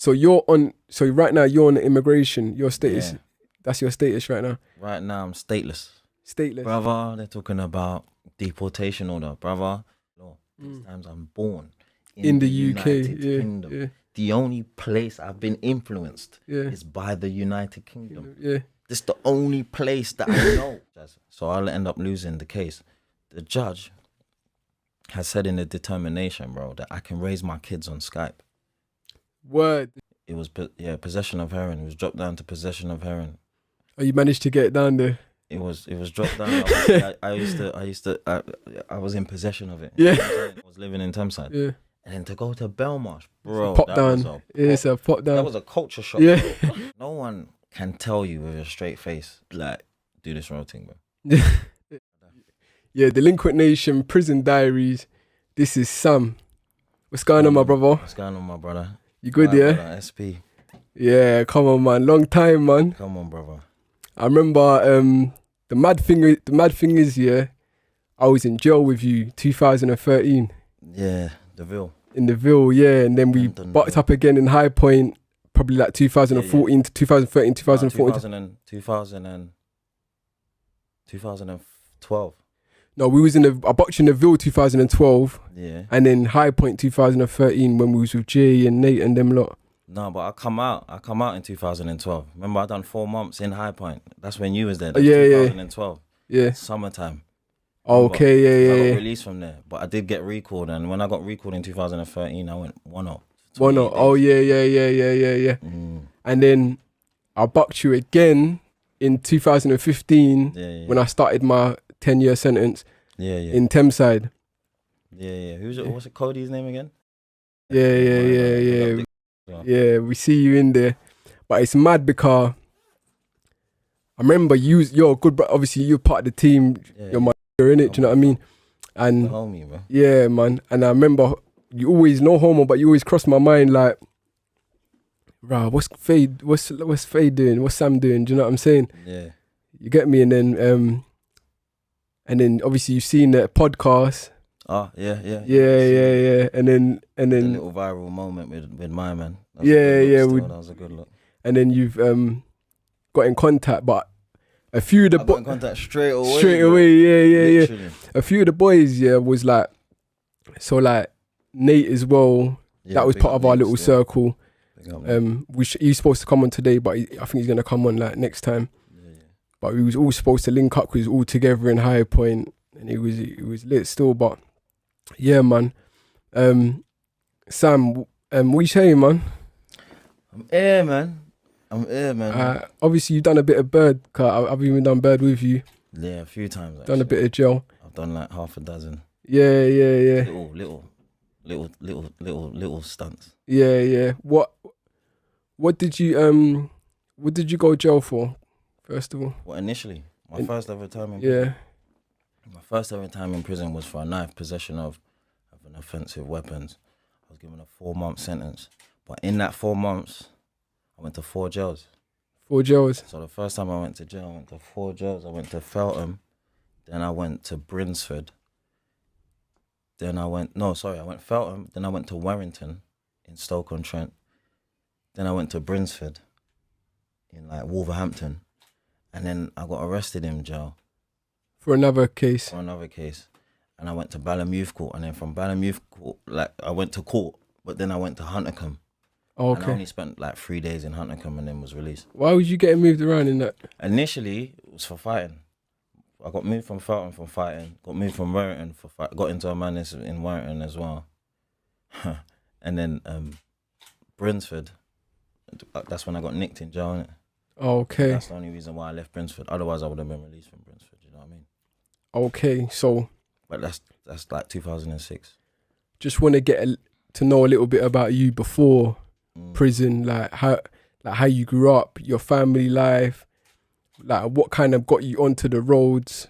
So you're on. So right now you're on immigration. Your status. Yeah. That's your status right now. Right now I'm stateless. Stateless. Brother, they're talking about deportation order. Brother, no, these times I'm born In the UK, United yeah, Kingdom. yeah. The only place I've been influenced Yeah. is by the United Kingdom. Yeah. This is the only place that I know. So I'll end up losing the case. The judge has said in the determination, bro, that I can raise my kids on Skype. Word. It was, possession of heroin. It was dropped down to possession of heroin. Oh, you managed to get it down there. It was dropped down. I was in possession of it. Yeah. I was living in Thameside. Yeah. And then to go to Belmarsh, bro, Pop down. It's a pop down. That was a culture shock. Yeah. Bro. No one can tell you with a straight face, like, do this road thing, bro. Yeah, Delinquent Nation, Prison Diaries. This is Sam. What's going on, my brother? What's going on, my brother? You good, yeah? Brother, SP. Yeah, come on, man. Long time, man. Come on, brother. I remember the mad thing is, yeah, I was in jail with you 2013. Yeah, the Ville. In the Ville, yeah, and then we bucked up again in High Point, probably like 2014 to 2013, 2014. 2012. No, I boxed in the Ville 2012. Yeah. And then High Point 2013 when we was with Jay and Nate and them lot. No, but I come out in 2012. Remember, I done 4 months in High Point. That's when you was there. That's 2012. Yeah. Summertime. Okay, yeah. I got released from there, but I did get recalled, and when I got recalled in 2013, I went 1-0. 1-0. Oh yeah. And then I bucked you again in 2015 when I started my 10-year sentence. In Thameside. Yeah. What's it? Cody's name again? Yeah. Yeah, we see you in there, but it's mad because I remember you're good, but obviously you're part of the team. You're my in it. Do you know what I mean? And the homie, bro. Yeah, man. And I remember you always no homo, but you always crossed my mind like, rah, what's Fade? What's Fade doing? What's Sam doing? Do you know what I'm saying? Yeah. You get me? And then obviously you've seen the podcast. Oh, yeah. And then the little viral moment with my man. That was a good look. And then you've got in contact, but a few of the got in contact straight away. Yeah. A few of the boys, was like, so like Nate as well. Yeah, that was part of our little circle. Yeah. But we was all supposed to link up, we was all together in High Point, and it was lit still. But yeah, man. Sam, what you saying, man? I'm here, man. Obviously, you've done a bit of Bird. Cause I've even done Bird with you. Yeah, a few times. Actually. Done a bit of jail. I've done like half a dozen. Yeah. Little stunts. Yeah. What did you go jail for? First of all. Well, initially, my first ever time in prison. Yeah. My first ever time in prison was for a knife, possession of an offensive weapons. I was given a 4-month sentence, but in that 4 months, I went to 4 jails. 4 jails. So the first time I went to jail, I went to 4 jails. I went to Feltham, then I went to Brinsford. I went Feltham, then I went to Warrington in Stoke-on-Trent. Then I went to Brinsford in like Wolverhampton. And then I got arrested in jail. For another case. And I went to Ballamouth Court. And then from Ballamouth Court, like I went to court, but then I went to Huntercombe. Oh, okay. And I only spent like 3 days in Huntercombe and then was released. Why was you getting moved around in that? Initially, it was for fighting. I got moved from Feltham for fighting. Got moved from Warrington for fighting. Got into a madness in Warrington as well. And then Brinsford, that's when I got nicked in jail, innit? Oh, okay. That's the only reason why I left Brinsford. Otherwise, I would have been released from Brinsford. You know what I mean? Okay, so. But that's like 2006. Just want to get to know a little bit about you before prison, like how you grew up, your family life, like what kind of got you onto the roads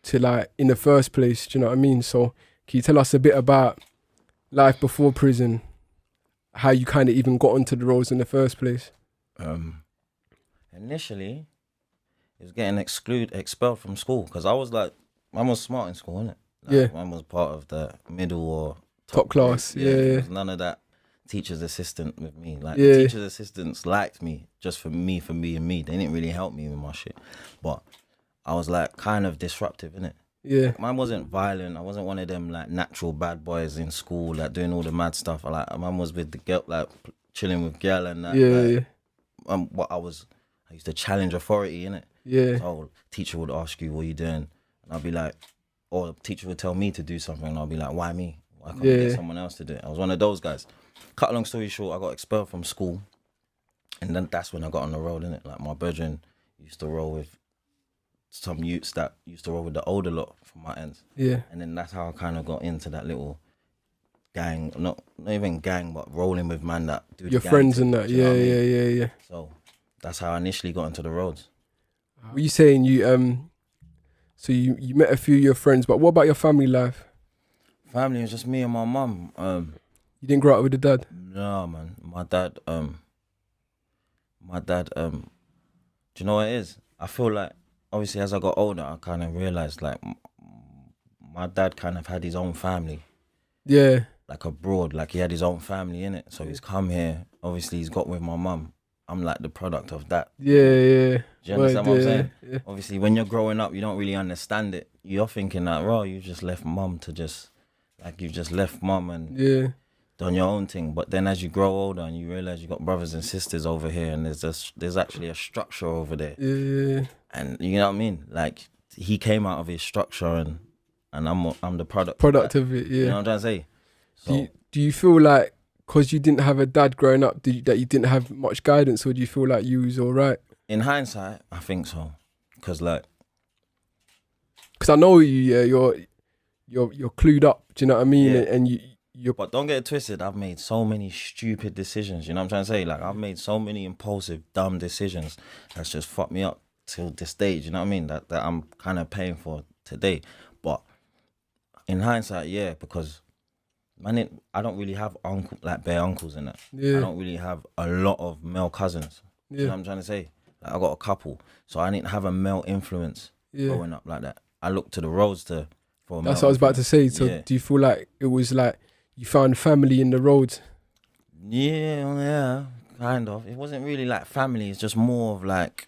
to like in the first place. Do you know what I mean? So can you tell us a bit about life before prison, how you kind of even got onto the roads in the first place? Initially, it was getting expelled from school because I was smart in school, innit? Like, yeah. I was part of the middle or top class. Yeah. There was none of that teacher's assistant with me. Like Yeah. teacher's assistants liked me just for me and me. They didn't really help me with my shit, but I was like kind of disruptive in it. Yeah. Like, mine wasn't violent. I wasn't one of them like natural bad boys in school, like doing all the mad stuff. Like mine was with the girl, like chilling with girl and that. Yeah. Like, Yeah. what I used to challenge authority in it. Yeah. So teacher would ask you, what are you doing? And I'd be like, or the teacher would tell me to do something and I'll be like, why me? Why can't we get someone else to do it? I was one of those guys. Cut a long story short, I got expelled from school. And then that's when I got on the road, innit? Like my brethren used to roll with some youths that used to roll with the older lot from my ends. Yeah. And then that's how I kind of got into that little gang, not even gang, but rolling with man that do Your the gang friends thing, and that. do you know Yeah, what I mean? yeah. So that's how I initially got into the roads. Were you saying so you met a few of your friends, but what about your family life? Family was just me and my mum. You didn't grow up with a dad? No, man. My dad, do you know what it is? I feel like, obviously, as I got older, I kind of realised, like, my dad kind of had his own family. Yeah. Like, abroad. Like, he had his own family, innit? So he's come here. Obviously, he's got with my mum. I'm, like, the product of that. Yeah. Do you understand what I'm saying? Yeah. Obviously, when you're growing up, you don't really understand it. You're thinking that, you just left mum to just, like, you've just left mum and done your own thing. But then as you grow older and you realise you got brothers and sisters over here and there's actually a structure over there. Yeah. And you know what I mean? Like, he came out of his structure and I'm the product of it, yeah. You know what I'm trying to say? So, do you feel like, because you didn't have a dad growing up, that you didn't have much guidance, or do you feel like you was all right? in hindsight, I think so. Because I know you're clued up, do you know what I mean? Yeah. And you're... But don't get it twisted, I've made so many stupid decisions, you know what I'm trying to say? Like, I've made so many impulsive, dumb decisions that's just fucked me up till this stage, you know what I mean? That I'm kind of paying for today. But in hindsight, yeah, because I don't really have bare uncles in that. Yeah. I don't really have a lot of male cousins. Yeah. You know what I'm trying to say? Like, I got a couple, so I didn't have a male influence growing up like that. I looked to the roads for a male That's what I was about to say. So Yeah. do you feel like it was like you found family in the roads? Yeah, kind of. It wasn't really like family. It's just more of like,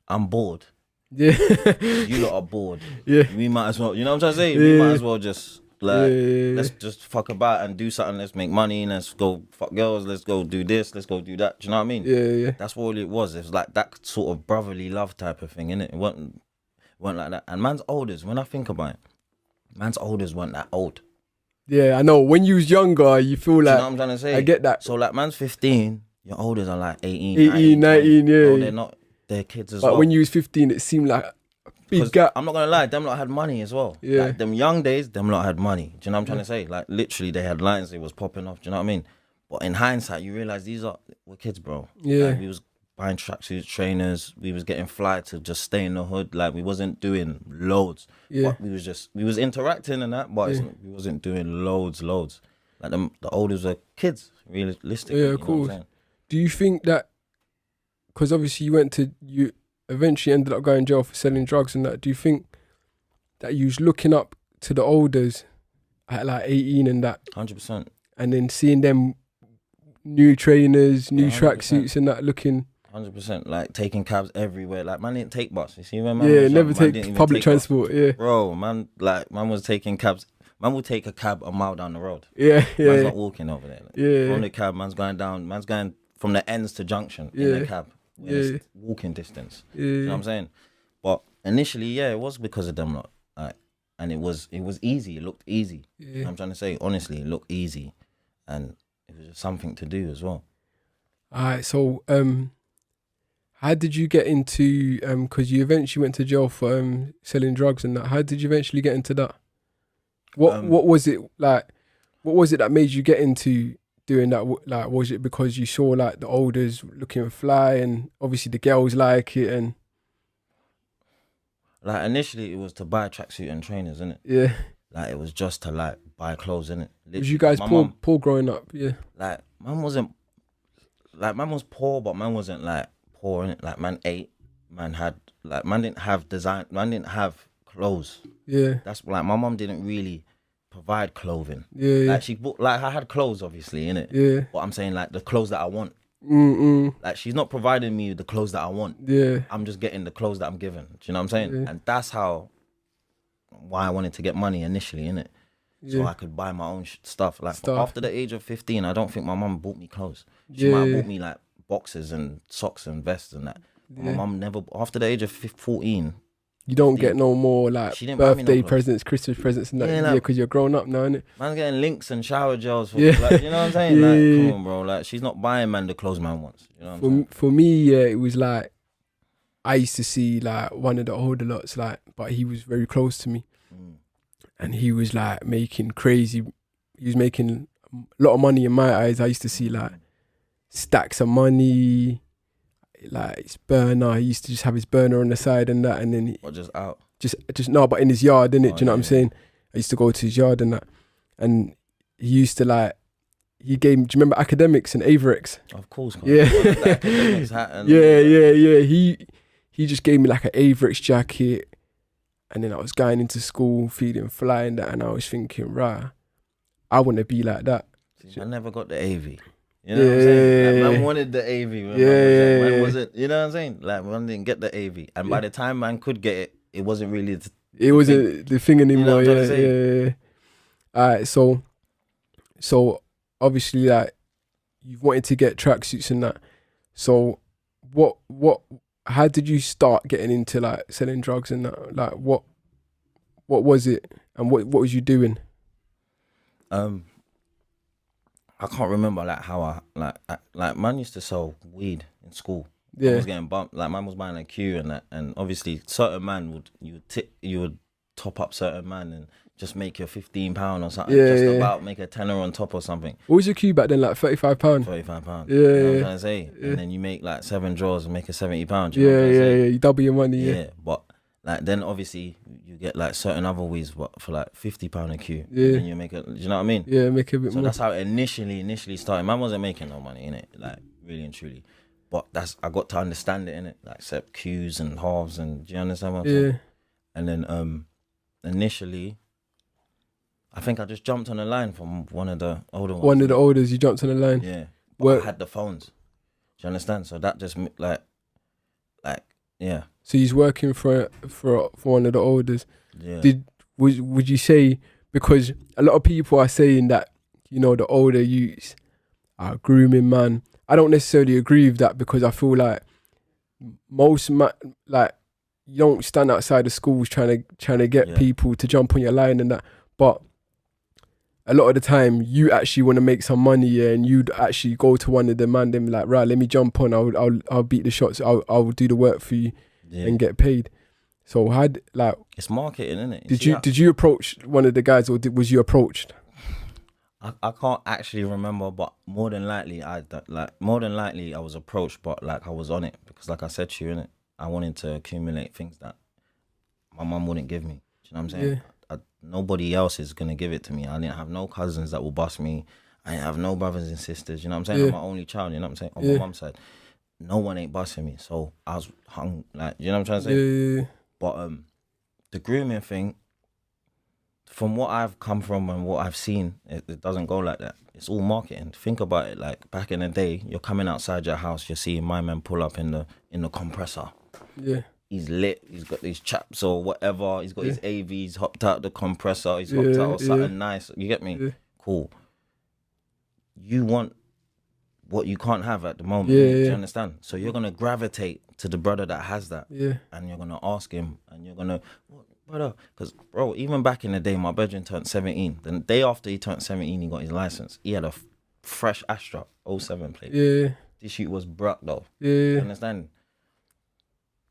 I'm bored. Yeah. You lot are bored. Yeah. We might as well, you know what I'm trying to say? We might as well just like, Yeah. let's just fuck about and do something. Let's make money. Let's go fuck girls. Let's go do this. Let's go do that. Do you know what I mean? Yeah. That's what it was. It was like that sort of brotherly love type of thing, innit? It weren't like that. And man's olders, when I think about it, man's olders weren't that old. Yeah, I know. When you was younger, you feel like... Do you know what I'm trying to say? I get that. So like, man's 15, your olders are like 18, 18, 19, yeah. No, they're not. They're kids as well. But when you was 15, it seemed like a big gap. I'm not gonna lie, them lot had money as well. Yeah. Like, them young days, them lot had money. Do you know what I'm trying to say? Like, literally, they had lines, it was popping off. Do you know what I mean? But in hindsight, you realize we're kids, bro. Yeah. Like, we was buying tracksuits, trainers. We was getting fly to just stay in the hood. Like, we wasn't doing loads. Yeah. But we was interacting and that, but we wasn't doing loads. Like, the olders were kids, realistically. Yeah, you of know what I'm course. saying? Do you think that... Because obviously you eventually ended up going to jail for selling drugs and that. Do you think that you was looking up to the elders at like 18 and that, 100%. and then seeing them new trainers, new 100%. tracksuits and that, looking... 100%. Like, taking cabs everywhere. Like, man didn't take bus. You see when man Yeah, was young, never man take didn't even public take bus. transport, yeah. Bro, man was taking cabs. Man would take a cab a mile down the road. Yeah. Man's not walking over there. Like, Yeah. From the cab, man's going from the ends to junction in the cab. When it's walking distance. Yeah. You know what I'm saying? But initially, yeah, it was because of them lot. Like, and it was easy. It looked easy. Yeah. You know what I'm trying to say? Honestly, it looked easy. And it was just something to do as well. Alright, so how did you get into because you eventually went to jail for selling drugs and that? How did you eventually get into that? What was it like? What was it that made you get into doing that? Like, was it because you saw like the olders looking fly and obviously the girls like it and... Like, initially, it was to buy a tracksuit and trainers, innit? Yeah. Like, it was just to, like, buy clothes, innit? Was you guys poor growing up? Yeah. Like, man was poor, but man wasn't, like, poor, innit? Like, man ate, man had, like, man didn't have design, man didn't have clothes. Yeah. That's, like, my mum didn't really provide clothing. Yeah. Like she bought, like I had clothes obviously in it. Yeah. But I'm saying like the clothes that I want. Like she's not providing me the clothes that I want. Yeah. I'm just getting the clothes that I'm given. Do you know what I'm saying? Yeah. And that's why I wanted to get money initially in it. So I could buy my own stuff. Like after the age of 15, I don't think my mum bought me clothes. She might have bought me like boxes and socks and vests and that. But my mum never, after the age of 14. You don't get no more like birthday presents, Christmas presents and that. Yeah, because you're grown up now, innit? Man's getting links and shower gels. Like, you know what I'm saying? Like, come on, bro. Like, she's not buying man the clothes man wants. You know what I'm saying? For me, yeah, it was like, I used to see like one of the older lots, like, but he was very close to me. And he was like making crazy, he was making a lot of money in my eyes. I used to see like stacks of money, like his burner. He used to just have his burner on the side and that, and then just out, just no, but in his yard, innit? Do you know what I'm saying? I used to go to his yard and that, and he used to like, he gave me, do you remember Academics and Averex? Of course, man. Yeah. Academics hat and yeah. He just gave me like an Averex jacket. And then I was going into school feeling fly and that, and I was thinking, rah, I want to be like that. I never got the AV. You know what I'm saying? Like, man wanted the AV. Man wasn't, you know what I'm saying? Like, man didn't get the AV. And by the time man could get it, it wasn't really it wasn't the thing anymore. You know what I'm trying to say? Alright, so obviously like you've wanted to get tracksuits and that. So how did you start getting into like selling drugs and that? Like what was it and what was you doing? I can't remember like how I man used to sell weed in school. Yeah. I was getting bumped. Like man was buying a queue and that, and obviously certain man you would top up certain man and just make your £15 or something. About make a tenner on top or something. What was your queue back then? Like £35? £35. Yeah. You know what I'm trying to say? Yeah. And then you make like 7 draws and make a £70. You know what I'm yeah. You double your money. Yeah. But like then obviously you get like certain other weeds for like £50 a queue. Yeah. And you make it. Do you know what I mean? Yeah, make a bit more. So that's how it initially started. Man wasn't making no money in it, like really and truly. But I got to understand it in it, like set queues and halves and do you understand what I'm saying? And then initially, I think I just jumped on the line from one of the older ones. One of the olders, you jumped on the line. Yeah, but I had the phones. Do you understand? So that just like yeah. So he's working for one of the olders. Yeah. Would you say, because a lot of people are saying that, you know, the older youths are grooming man. I don't necessarily agree with that, because I feel like most like you don't stand outside the schools trying to get people to jump on your line and that, but a lot of the time you actually want to make some money, and you'd actually go to one of the man, them like, right, let me jump on, I'll beat the shots, I'll do the work for you and get paid. So it's marketing, isn't it? Did you approach one of the guys, or was you approached? I can't actually remember, but more than likely I was approached, but like I was on it because, like I said to you, innit, I wanted to accumulate things that my mum wouldn't give me. Do you know what I'm saying? Nobody else is gonna give it to me. I didn't have no cousins that will bust me. I didn't have no brothers and sisters. You know what I'm saying? I'm my only child. You know what I'm saying? On my mum's side, no one ain't busting me. So I was hung. Like, you know what I'm trying to say? Yeah. But the grooming thing, from what I've come from and what I've seen, it doesn't go like that. It's all marketing. Think about it. Like back in the day, you're coming outside your house, you're seeing my man pull up in the compressor. Yeah. He's lit. He's got these chaps or whatever. He's got his AV. He's hopped out the compressor. He's hopped out or something nice. You get me? Yeah. Cool. You want what you can't have at the moment. Do you understand? So you're gonna gravitate to the brother that has that. Yeah. And you're gonna ask him, and you're gonna, brother, because bro, even back in the day, my brethren turned 17. The day after he turned 17, he got his license. He had a fresh Astra 07 plate. Yeah. This shit was bruck though. Yeah. You understand?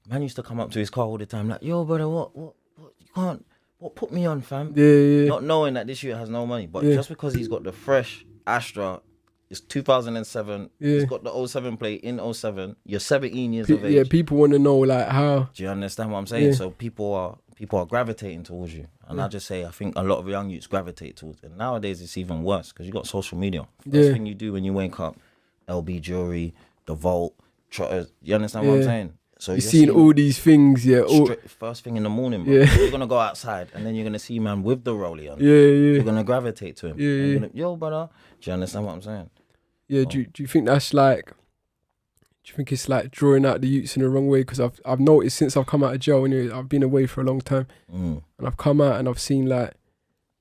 Man used to come up to his car all the time like, yo, brother, what, you can't, what, put me on, fam? Yeah. Not knowing that this shit has no money. But just because he's got the fresh Astra, it's 2007, he's got the 07 plate in 07, you're 17 years of age. Yeah, people want to know, like, how. Do you understand what I'm saying? Yeah. So people are gravitating towards you. And I just say, I think a lot of young youths gravitate towards it. And nowadays, it's even worse because you got social media. First thing you do when you wake up, LB Jewelry, The Vault, Trotters. You understand what I'm saying? So you're seeing all these things, yeah. First thing in the morning, bro. Yeah. You're gonna go outside, and then you're gonna see man with the rollie on. Yeah, yeah. You're gonna gravitate to him. Yeah, and yeah. gonna, yo, brother. Do you understand what I'm saying? Yeah. Do you think that's like? Do you think it's like drawing out the youths in the wrong way? Because I've noticed since I've come out of jail, anyway, I've been away for a long time, and I've come out and I've seen like,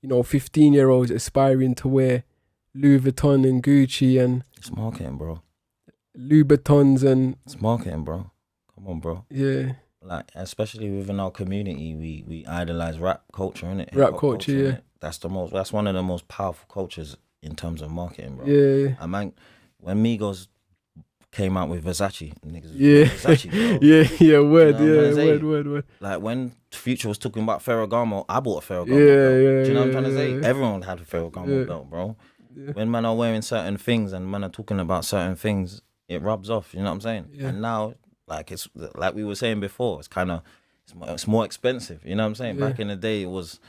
15-year-olds aspiring to wear Louis Vuitton and Gucci and it's marketing, bro. Louis Vuittons and it's marketing, bro. Come on, bro. Yeah. Like, especially within our community, we idolize rap culture, innit? Rap culture, yeah. Innit? That's one of the most powerful cultures in terms of marketing, bro. Yeah. And man, when Migos came out with Versace, niggas yeah. Versace, bro. yeah, word, word. Like when Future was talking about Ferragamo, I bought a Ferragamo belt. Yeah, do you know what I'm trying to say? Everyone had a Ferragamo belt, bro. Yeah. When men are wearing certain things and men are talking about certain things, it rubs off, you know what I'm saying? Yeah. And now, like it's like we were saying before, it's more expensive, you know what I'm saying? Back in the day, it was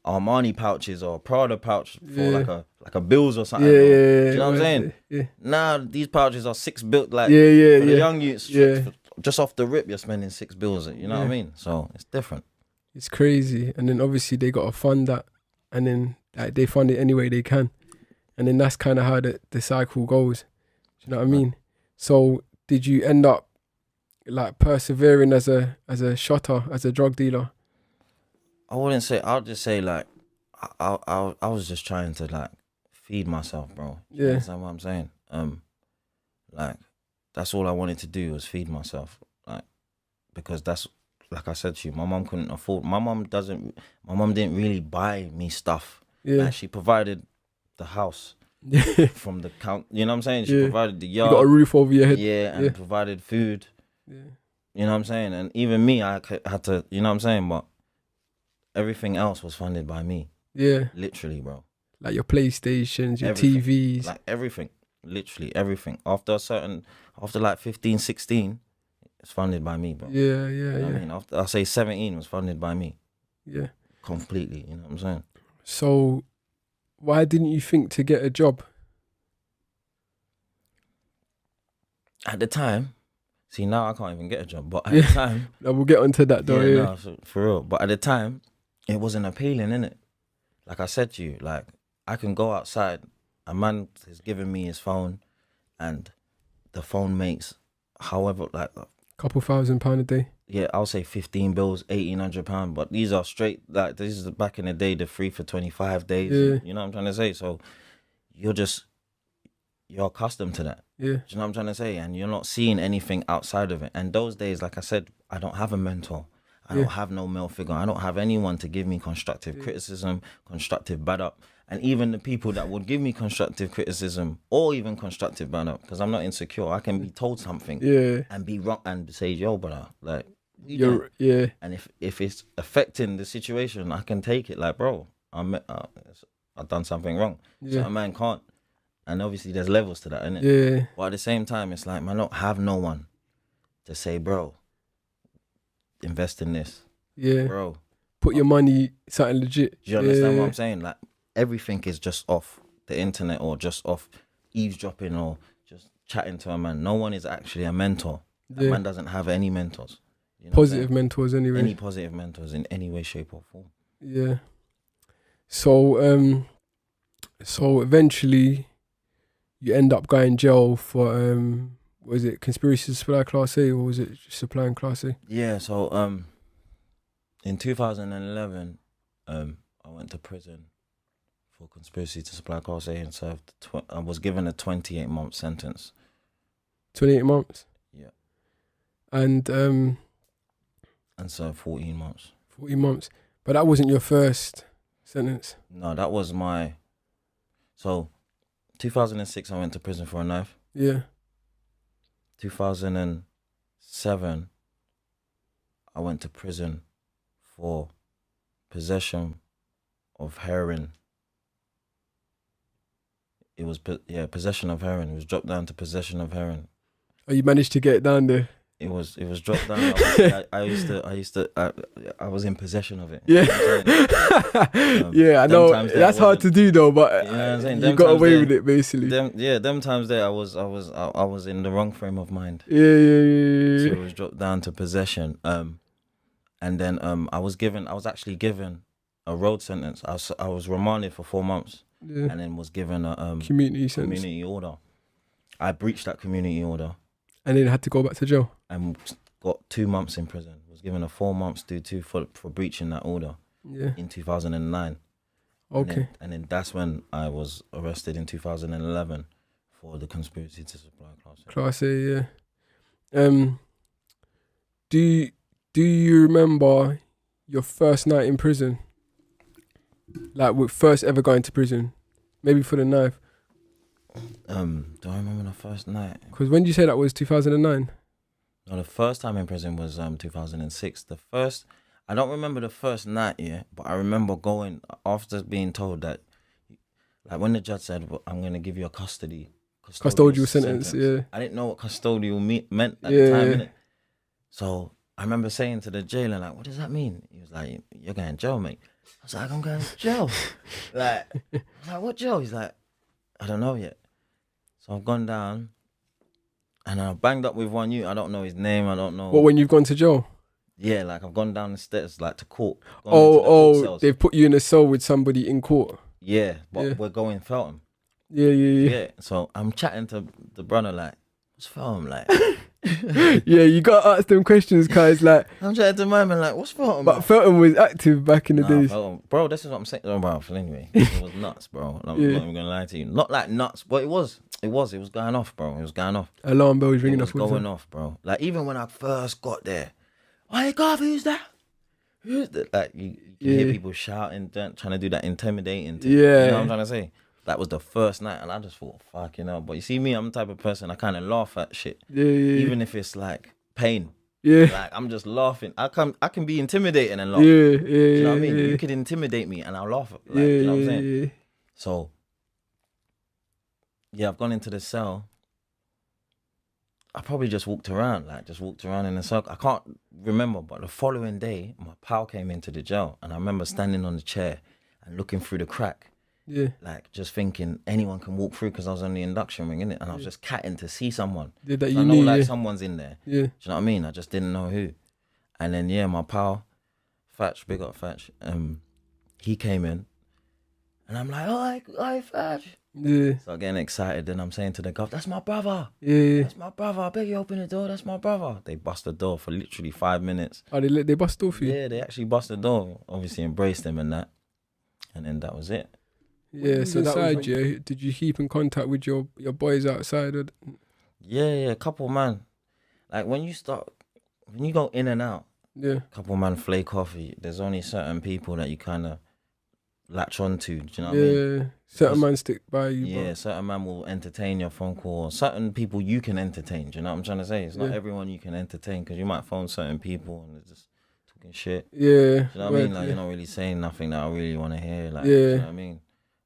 Armani pouches or Prada pouch for like a Bills or something. Do you know what I'm saying? Yeah. Now these pouches are $6 like for the young youths. Just off the rip, you're spending $6. You know what I mean? So it's different. It's crazy, and then obviously they got to fund that, and then like they fund it any way they can, and then that's kind of how the cycle goes. Do you know what I mean? So did you end up like persevering as a shotter, as a drug dealer? I wouldn't say. I'll just say like I was just trying to like feed myself, bro. You understand what I'm saying? Like that's all I wanted to do was feed myself, like because that's like I said to you, my mom couldn't afford. My mom didn't really buy me stuff. Yeah, like, she provided the house from the count. You know what I'm saying? She provided the yard. You got a roof over your head. Yeah, and provided food. Yeah, you know what I'm saying? And even me, I had to. You know what I'm saying? But everything else was funded by me. Yeah, literally, bro. Like your PlayStations, your TVs, like everything. Literally everything. After like 15, 16, it's funded by me, bro. Yeah. I mean, after I say 17 was funded by me. Yeah. Completely, you know what I'm saying? So why didn't you think to get a job? At the time, see now I can't even get a job, but at the time we'll get onto that though. No, for real. But at the time, it wasn't appealing, innit? Like I said to you, like I can go outside, a man has given me his phone, and the phone makes however like couple £1,000 a day. Yeah, I'll say 15 bills, £1,800. But these are straight like this is back in the day, the free for 25 days. Yeah. You know what I'm trying to say? So you're accustomed to that. Yeah. Do you know what I'm trying to say? And you're not seeing anything outside of it. And those days, like I said, I don't have a mentor. I don't have no male figure. I don't have anyone to give me constructive criticism, constructive bad up. And even the people that would give me constructive criticism or even constructive bad up, because I'm not insecure. I can be told something and be wrong and say, yo, brother, like, And if it's affecting the situation, I can take it like, bro, I've done something wrong. So a man can't. And obviously there's levels to that, innit? Yeah. But at the same time, it's like, man, I don't have no one to say, bro, invest in this. Yeah. Bro. Put your money something legit. Do you understand what I'm saying? Like everything is just off the internet or just off eavesdropping or just chatting to a man. No one is actually a mentor. A man doesn't have any mentors. You know positive mentors anyway. Any positive mentors in any way, shape or form. Yeah. So eventually you end up going jail for was it conspiracy to supply Class A or was it just supplying Class A? Yeah, so in 2011 I went to prison for conspiracy to supply Class A and served I was given a 28-month sentence. 28 months? Yeah. And served 14 months. 14 months. But that wasn't your first sentence? No, that was my... So, 2006 I went to prison for a knife. Yeah. 2007 I went to prison for possession of heroin. It was, possession of heroin. It was dropped down to possession of heroin. Oh, you managed to get it down there? It was dropped down. I was in possession of it. Yeah. Yeah, I know that's hard to do though, but you know what I'm saying? You got away with it basically. Them times there, I was in the wrong frame of mind. Yeah. So it was dropped down to possession. And then I was actually given a road sentence. I was remanded for 4 months, and then was given a community order. I breached that community order, and then had to go back to jail. And got 2 months in prison. Was given a 4 months due to for breaching that order. Yeah. In 2009. Okay. And then that's when I was arrested in 2011 for the conspiracy to supply Class A. Class A, yeah. Do you remember your first night in prison? Like, with first ever going to prison? Maybe for the knife. Do I remember the first night? Because when did you say that was 2009? No, the first time in prison was 2006. I don't remember the first night, but I remember going after being told that, like when the judge said, well, I'm going to give you a custodial sentence. Yeah. I didn't know what custodial meant at the time, innit? So I remember saying to the jailer, like, what does that mean? He was like, you're going to jail, mate. I was like, I'm going to jail. I was like, what jail? He's like, I don't know yet. So I've gone down and I banged up with one youth. I don't know his name. I don't know. What, when you've gone to jail? Yeah, like I've gone down the stairs, like to court. They've put you in a cell with somebody in court. Yeah, but we're going Feltham. Yeah. So I'm chatting to the brother, like, what's Feltham like? Yeah, you got to ask them questions, guys. Like, I'm chatting to my man, like, what's Feltham? But Feltham was active back in the days. Feltham, bro, this is what I'm saying. Bro, anyway, it was nuts, bro. I'm not even gonna lie to you. Not like nuts, but it was going off, bro. It was going off. Alarm bells ringing off. It was going off, bro. Like even when I first got there, hey, God, who's that? Who's that? Like you hear people shouting, trying to do that intimidating thing. Yeah. You know what I'm trying to say? That was the first night, and I just thought, fucking hell. But you see me, I'm the type of person I kind of laugh at shit. Yeah. Even if it's like pain. Yeah. Like I'm just laughing. I can be intimidating and laugh. Yeah. You know what I mean? You could intimidate me and I'll laugh. Like, you know what I'm saying? Yeah. So yeah, I've gone into the cell. I probably just walked around in a circle. I can't remember, but the following day, my pal came into the jail, and I remember standing on the chair and looking through the crack. Yeah. Like just thinking anyone can walk through because I was on the induction ring, innit? And I was just catting to see someone. Yeah, that so you I know knew, like someone's in there. Yeah. Do you know what I mean? I just didn't know who. And then my pal, Fatch, big up Fatch, he came in, and I'm like, oh, Fatch. Yeah. So I'm getting excited. Then I'm saying to the guard, that's my brother. Yeah. That's my brother. I beg you open the door. That's my brother. They bust the door for literally 5 minutes. Oh, they bust the door for you? Yeah, they actually bust the door. Obviously embraced him and that. And then that was it. Yeah, so inside, did you keep in contact with your boys outside? Yeah, a couple man. Like when you go in and out, a couple man flake off. There's only certain people that you kind of latch on to. Do you know what I mean? Certain man stick by you. Yeah, bro. certain man will entertain your phone call. Certain people you can entertain. Do you know what I'm trying to say? It's not everyone you can entertain because you might phone certain people and they're just talking shit. Yeah. Do you know what I mean? Like you're not really saying nothing that I really want to hear. Like, do you know what I mean?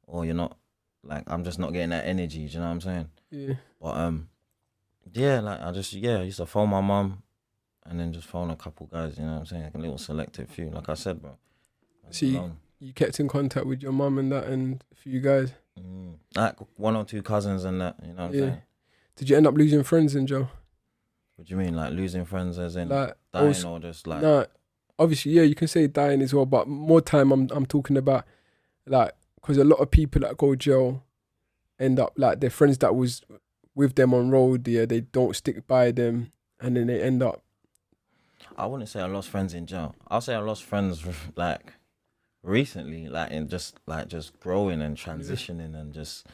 Or you're not, like, I'm just not getting that energy. Do you know what I'm saying? Yeah. But like I used to phone my mum and then just phone a couple guys. You know what I'm saying? Like a little selective few. Like I said, bro. See, you kept in contact with your mum and that and a few guys. Like 1 or 2 cousins and that. You know what I'm saying? Did you end up losing friends in jail? What do you mean, like losing friends as in like, dying or just like? Nah, obviously, you can say dying as well, but more time I'm talking about, like, because a lot of people that go jail end up, like, their friends that was with them on road, they don't stick by them, and then they end up. I wouldn't say I lost friends in jail. I'll say I lost friends, like, recently, like, in just growing and transitioning and just,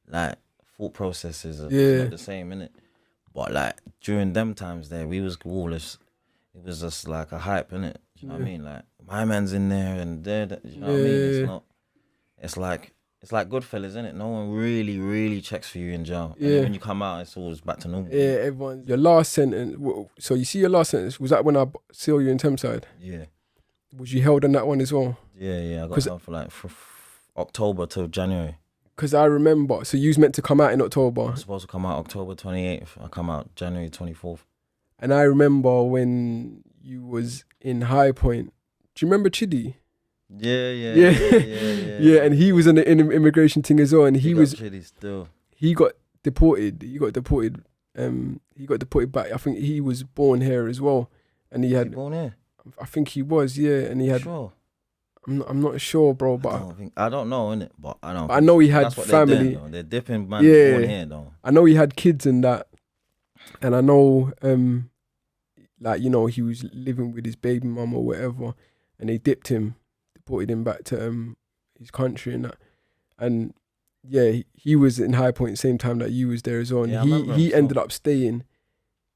like, thought processes are not the same, innit? But, like, during them times there, we was all this, it was just, like, a hype, innit? Do you know what I mean? Like, my man's in there and there, you know what I mean? It's not. It's like Goodfellas, isn't it? No one really, really checks for you in jail. And then when you come out, it's always back to normal. Yeah, everyone. Your last sentence. So you see your last sentence. Was that when I saw you in Thameside? Yeah. Was you held on that one as well? Yeah. I got held for like October till January. Because I remember. So you was meant to come out in October. I was supposed to come out October 28th. I come out January 24th. And I remember when you was in High Point. Do you remember Chidi? Yeah, and he was in the immigration thing as well, and he was Chidi still. He got deported. He got deported back. I think he was born here as well, and he had. Born here? I think he was, yeah, and he had. Sure. I'm not sure, bro, but I don't know, innit? But I don't. I know he had that's what family. They're dipping man born here, though. I know he had kids and that, and I know, like, you know, he was living with his baby mum or whatever, and they deported him back to his country and that, and yeah, he was in High Point same time that you was there as well, and he ended up staying.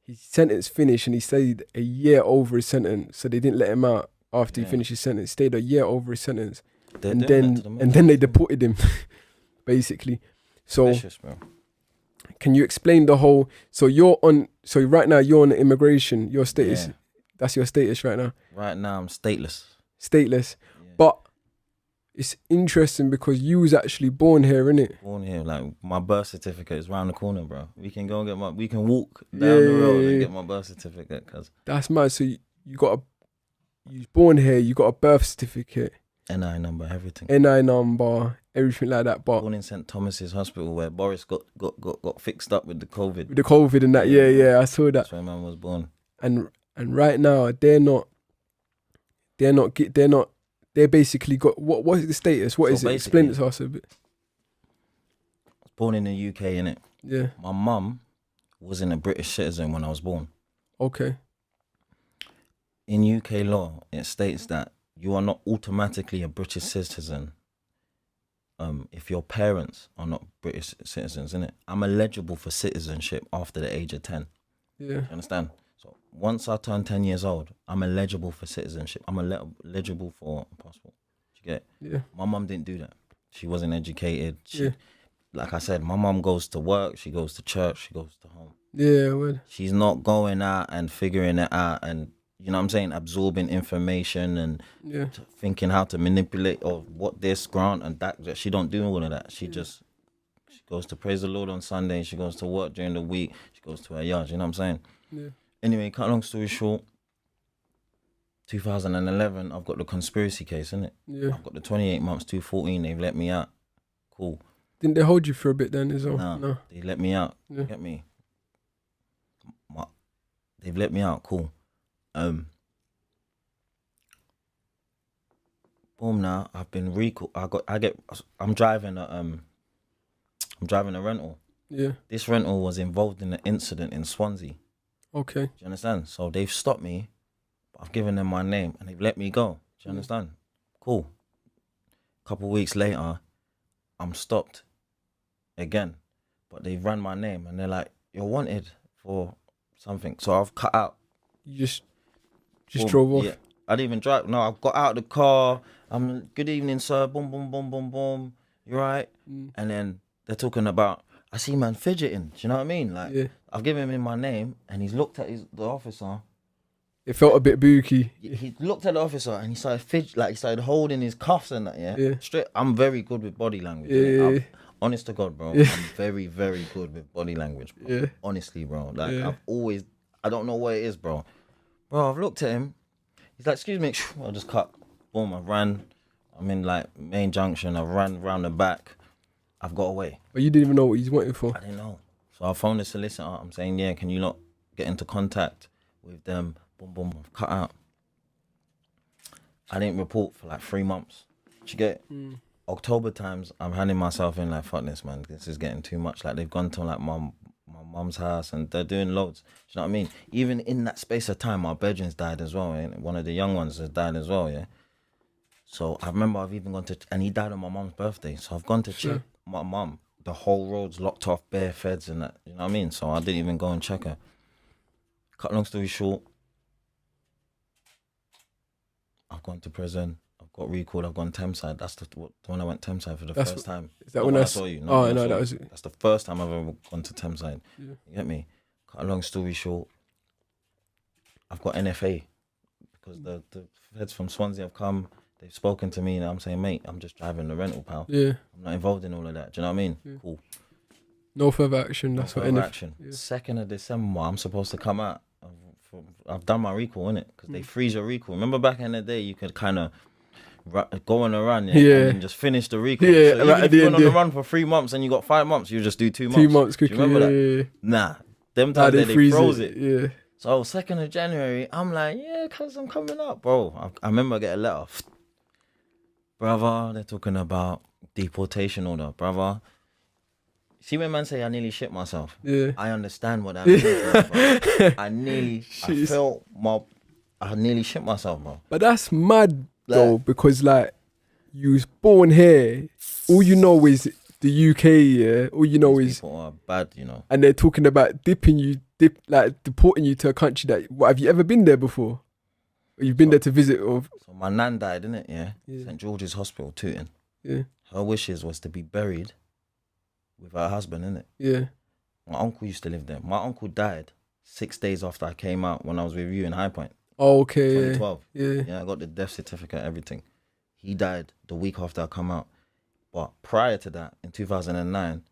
His sentence finished, and he stayed a year over his sentence, so they didn't let him out after he finished his sentence. Stayed a year over his sentence, and then they deported him, basically. So, vicious, bro. Can you explain the whole? So right now you're on immigration. Your status, that's your status right now. Right now I'm stateless. Stateless, but it's interesting because you was actually born here, innit? Born here, like my birth certificate is round the corner, bro. We can go and get we can walk down the road and get my birth certificate, cause that's mad. So you was born here, you got a birth certificate, NI number, everything. NI number, everything like that. But born in St. Thomas's Hospital where Boris got fixed up with the COVID. With the COVID and that, yeah, I saw that. That's where man was born. And right now they're basically got what is the status? What is it? Explain it to us a bit. I was born in the UK, innit? Yeah. My mum wasn't a British citizen when I was born. Okay. In UK law, it states that you are not automatically a British citizen if your parents are not British citizens, innit? I'm eligible for citizenship after the age of 10. Yeah. You understand? So once I turn 10 years old, I'm eligible for citizenship. I'm eligible for a passport. You get it? Yeah. My mum didn't do that. She wasn't educated. Like I said, my mum goes to work, she goes to church, she goes to home. Yeah, well. She's not going out and figuring it out and, you know what I'm saying, absorbing information and thinking how to manipulate or what this grant and that. She don't do all of that. She goes to praise the Lord on Sunday. She goes to work during the week. She goes to her yard. You know what I'm saying? Yeah. Anyway, cut long story short, 2011, I've got the conspiracy case, innit? Yeah. I've got the 28 months, 214. They've let me out. Cool. Didn't they hold you for a bit then as well? No. They let me out. Yeah. Get me? They've let me out. Cool. Boom. Now I've been recalled. I'm driving a rental. Yeah. This rental was involved in an incident in Swansea. Okay. Do you understand? So they've stopped me. I've given them my name and they've let me go. Do you understand? Cool. A couple of weeks later, I'm stopped again, but they've run my name and they're like, "You're wanted for something." So I've cut out. You just drove off. Yeah. I didn't even drive. No, I've got out of the car. I'm good evening, sir. Boom, boom, boom, boom, boom. You right? And then they're talking about, I see man fidgeting. Do you know what I mean? Like, I've given him my name and he's looked at the officer. It felt a bit booky. He looked at the officer and he started he started holding his cuffs and that, yeah? Straight. I'm very good with body language. Yeah. Honest to God, bro. I'm very, very good with body language, bro. Yeah. Honestly, bro. Like, I don't know what it is, bro. Bro, I've looked at him. He's like, "Excuse me." I just cut. Boom, I ran. I'm in like main junction. I ran round the back. I've got away. But you didn't even know what he's wanting for. I didn't know. So I phoned the solicitor. I'm saying, "Yeah, can you not get into contact with them?" Boom, boom, I've cut out. I didn't report for like 3 months. Did you get it? October times, I'm handing myself in like, fuck this, man. This is getting too much. Like, they've gone to like my mum's house and they're doing loads. Do you know what I mean? Even in that space of time, my bedroom's died as well. And one of the young ones has died as well, yeah? So I remember I've even gone to, and he died on my mum's birthday. So I've gone to check my mum. The whole road's locked off, bare feds and that. You know what I mean? So I didn't even go and check her. Cut long story short, I've gone to prison. I've got recalled. I've gone Thameside. That's the when I went Thameside for the first time. Is that when I saw you? No, that was it. That's the first time I've ever gone to Thameside. Yeah. You get me? Cut a long story short, I've got NFA because the feds from Swansea have come. They've spoken to me and I'm saying, "Mate, I'm just driving the rental, pal. Yeah. I'm not involved in all of that." Do you know what I mean? Yeah. Cool. No further action. That's what NFA. Action. 2nd of December, I'm supposed to come out I've done my recall, innit? Because they freeze your recall. Remember back in the day, you could kind of go on a run, and then just finish the recall. Yeah, so even if you went on the run for 3 months and you got 5 months, you just do 2 months. 2 months quickly. Do you remember that? Yeah. Nah, them times they froze it. Yeah. So 2nd of January, I'm like, yeah, cause I'm coming up, bro. I remember I get a letter, brother. They're talking about deportation order, brother. See when man say I nearly shit myself. Yeah. I understand what that means. Bro. I nearly shit myself, bro. But that's mad though, because like you was born here. All you know is the UK, yeah. All you know is people are bad, you know. And they're talking about deporting you to a country that. What, have you ever been there before? Or you've been there to visit? Or so my nan died, didn't it? Yeah. St George's Hospital, Tooting. Yeah. Her wishes was to be buried with her husband, innit? Yeah. My uncle used to live there. My uncle died 6 days after I came out when I was with you in High Point. Oh, okay. 2012. Yeah. I got the death certificate, everything. He died the week after I come out. But prior to that, in 2009,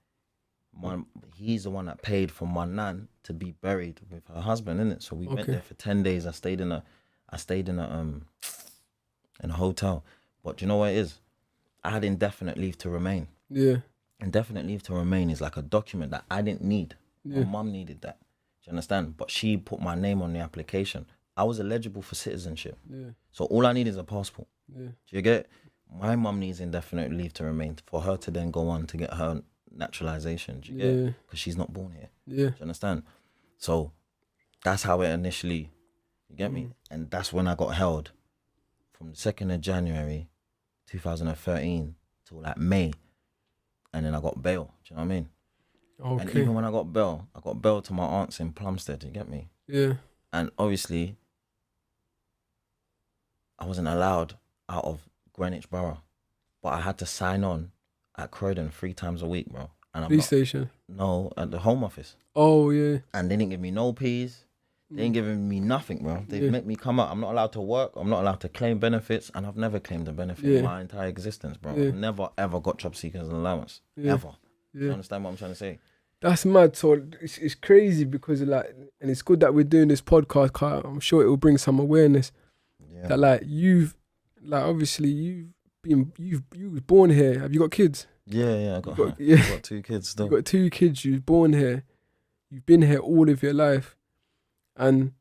he's the one that paid for my nan to be buried with her husband, innit? So we went there for 10 days. I stayed in a hotel. But do you know what it is? I had indefinite leave to remain. Yeah. Indefinite leave to remain is like a document that I didn't need. Yeah. My mum needed that. Do you understand? But she put my name on the application. I was eligible for citizenship. Yeah. So all I need is a passport. Yeah. Do you get it? My mum needs indefinite leave to remain for her to then go on to get her naturalization. Do you get it? Because she's not born here. Yeah. Do you understand? So that's how it initially, you get me? And that's when I got held from the 2nd of January 2013 till like May. And then I got bail. Do you know what I mean? Okay. And even when I got bail to my aunt's in Plumstead. Do you get me? Yeah. And obviously, I wasn't allowed out of Greenwich Borough, but I had to sign on at Croydon 3 times a week, bro. And Police station? No, at the Home Office. Oh, yeah. And they didn't give me no P's. They ain't giving me nothing, bro. They make me come out. I'm not allowed to work. I'm not allowed to claim benefits. And I've never claimed a benefit in my entire existence, bro. I've never, ever got job seekers allowance. Ever. You understand what I'm trying to say? That's mad. So it's crazy because and it's good that we're doing this podcast. 'Cause I'm sure it will bring some awareness that obviously you was born here. Have you got kids? Yeah. I've got 2 kids still. You got 2 kids. You was born here. You've been here all of your life, and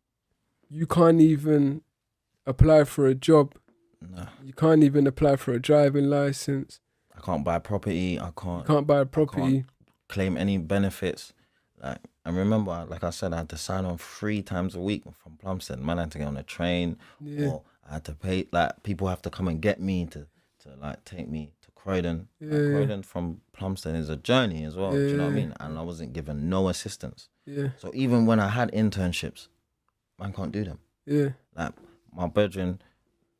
you can't even apply for a job. Nah. You can't even apply for a driving license. I can't buy property. You can't buy a property. Claim any benefits. Like, and remember, like I said, I had to sign on 3 times a week from Plumstead. Man, I had to get on a train, or I had to pay. Like, people have to come and get me to like take me to Croydon. Croydon from Plumstead is a journey as well. Do you know what I mean? And I wasn't given no assistance. Yeah. So even when I had internships, man can't do them. Yeah. Like my brethren,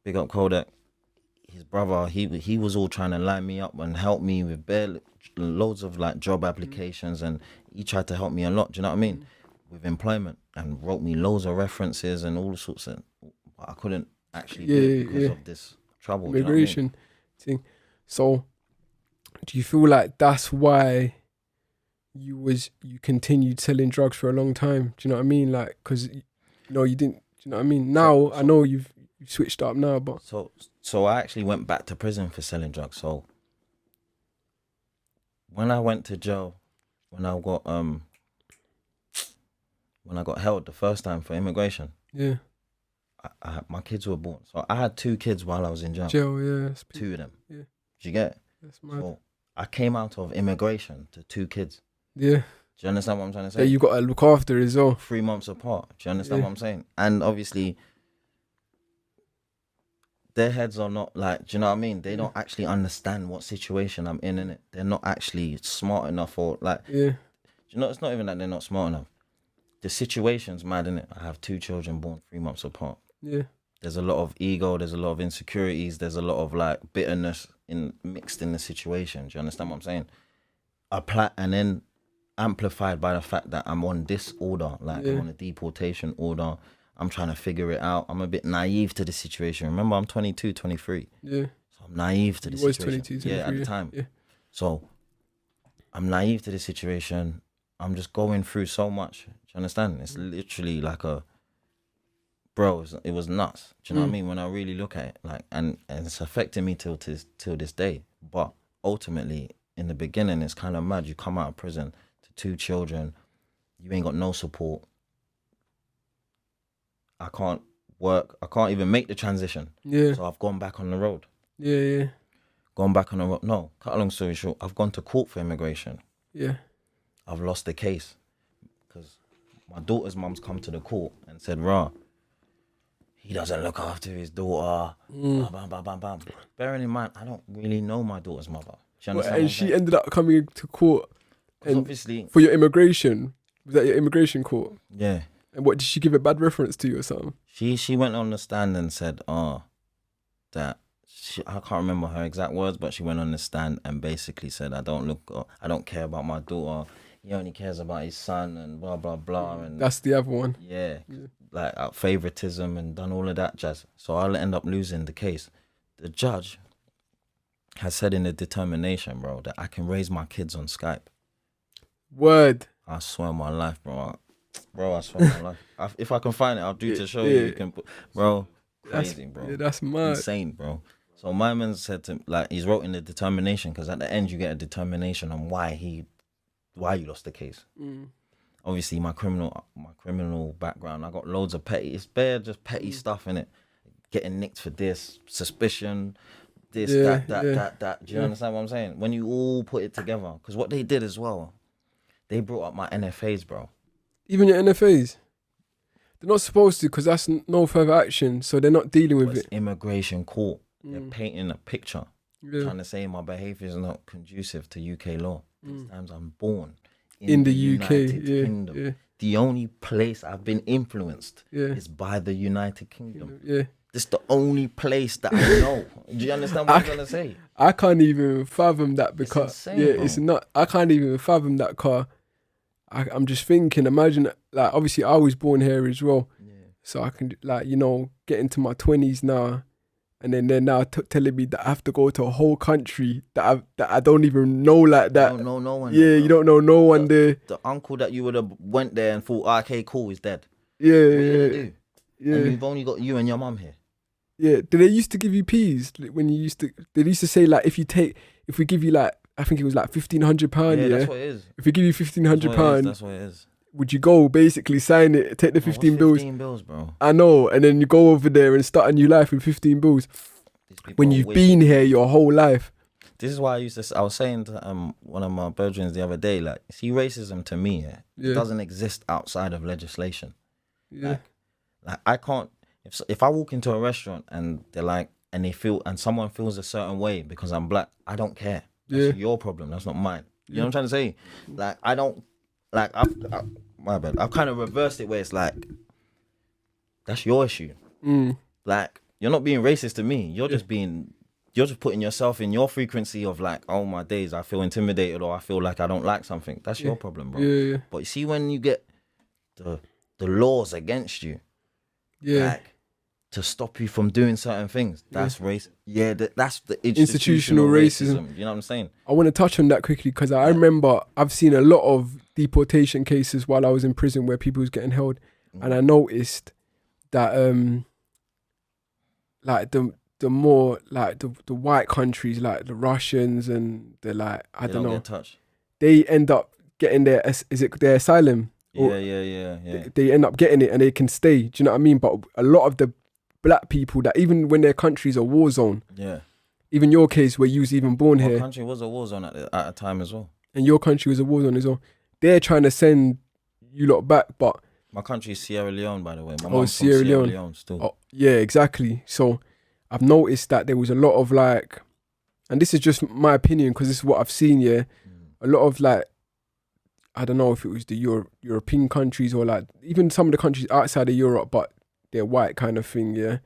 big up Kodak, his brother, he was all trying to line me up and help me with loads of like job applications, and he tried to help me a lot. Do you know what I mean? With employment, and wrote me loads of references and all sorts of. But I couldn't actually do it because of this trouble. Immigration thing. So, do you feel like that's why you continued selling drugs for a long time? Do you know what I mean? Like, because you didn't. Do you know what I mean? Now I know you've switched up now, but so I actually went back to prison for selling drugs. So when I went to jail, when I got held the first time for immigration, my kids were born. So I had 2 kids while I was in jail. 2 of them. Yeah. Did you get it? That's mad. So I came out of immigration to 2 kids. Yeah. Do you understand what I'm trying to say? That you got to look after as well. 3 months apart. Do you understand what I'm saying? And obviously, their heads are not like, do you know what I mean? They don't actually understand what situation I'm in it. They're not actually smart enough, or like, do you know, it's not even that they're not smart enough. The situation's mad, innit? I have 2 children born 3 months apart. Yeah. There's a lot of ego, there's a lot of insecurities, there's a lot of like bitterness mixed in the situation. Do you understand what I'm saying? And then amplified by the fact that I'm on this order, like I'm on a deportation order. I'm trying to figure it out. I'm a bit naive to the situation. Remember, I'm 22, 23. Yeah. So I'm naive to the You was situation. 22, 23, at the time. Yeah. So I'm naive to the situation. I'm just going through so much. Do you understand? It's literally like bro, it was nuts. Do you know what I mean? When I really look at it, like, and it's affecting me till this day. But ultimately, in the beginning, it's kind of mad. You come out of prison to 2 children, you ain't got no support. I can't work. I can't even make the transition. Yeah. So I've gone back on the road. Yeah. Gone back on the road. No, cut a long story short, I've gone to court for immigration. Yeah. I've lost the case because my daughter's mum's come to the court and said, "Rah, he doesn't look after his daughter." Bam, bam, bam, bam. Bearing in mind, I don't really know my daughter's mother. Do you understand? And she ended up coming to court, and obviously for your immigration. Was that your immigration court? Yeah. And what, did she give a bad reference to you or something? She went on the stand and said, that I can't remember her exact words, but she went on the stand and basically said, I don't care about my daughter. He only cares about his son and blah blah blah. And that's the other one. Yeah. Like favoritism and done all of that jazz. So I'll end up losing the case. The judge has said in the determination, bro, that I can raise my kids on Skype. Word. I swear on my life, bro. Bro, I swear on my life. If I can find it, I'll do to show you. You can put, bro. Crazy, bro. Yeah, that's mad. Insane, bro. So my man said to, like, he's wrote in the determination, because at the end you get a determination on why you lost the case. Obviously, my criminal background, I got loads of petty. It's bare just petty stuff in it. Getting nicked for this, suspicion, this, that. Do you understand what I'm saying? When you all put it together, because what they did as well, they brought up my NFAs, bro. Even your NFAs? They're not supposed to, because that's no further action, so they're not dealing with it. Immigration court. They're painting a picture, trying to say my behaviour is not conducive to UK law. These times I'm born in the United Kingdom. Yeah. The only place I've been influenced is by the United Kingdom. Yeah. This is the only place that I know. Do you understand what I'm trying to say? I can't even fathom that, because it's insane, bro. It's not. I can't even fathom that, car. I'm just thinking, imagine, like, obviously I was born here as well. Yeah. So I can, like, get into my 20s now, and then they're now telling me that I have to go to a whole country that I don't even know, like that. You don't know no one. Yeah, you don't know no one there. The uncle that you would have went there and thought, okay, cool, he's dead. Yeah, what are you gonna do? Yeah. And you've only got you and your mum here. Yeah. Did they used to give you peas when you used to? They used to say, like, if we give you, like, I think it was like £1,500. Yeah, that's what it is. If we give you £1,500, that's what it is. Would you go basically sign it, take the 15 bills? 15 bills, bro. I know, and then you go over there and start a new life with 15 bills. When you've been here your whole life. This is why I was saying to one of my brethren the other day, like, see, racism to me, it doesn't exist outside of legislation. Yeah. Like I can't. If I walk into a restaurant and they're like, and someone feels a certain way because I'm black, I don't care. That's your problem. That's not mine. You know what I'm trying to say? Like, I don't, like, my bad. I've kind of reversed it where it's like, that's your issue. Like, you're not being racist to me. You're just putting yourself in your frequency of, like, oh my days, I feel intimidated or I feel like I don't like something. That's your problem, bro. Yeah. But you see, when you get the laws against you, like, to stop you from doing certain things, that's race. Yeah, that's the institutional racism. You know what I'm saying? I want to touch on that quickly, because I remember I've seen a lot of deportation cases while I was in prison where people was getting held, and I noticed that like the more, like, the white countries, like the Russians and the, like, I don't know, get touched. They end up getting their asylum. Yeah. They end up getting it and they can stay. Do you know what I mean? But a lot of the black people, that even when their country's a war zone, even your case where you was even born here, country was a war zone at a time as well, and your country was a war zone as well, they're trying to send you lot back. But my country is Sierra Leone, by the way. My mom's Sierra from Sierra Leone. Leone still. Oh, yeah, exactly. So I've noticed that there was a lot of, like, and this is just my opinion because this is what I've seen, a lot of, like, I don't know if it was the European countries or, like, even some of the countries outside of Europe, but they're white kind of thing, they're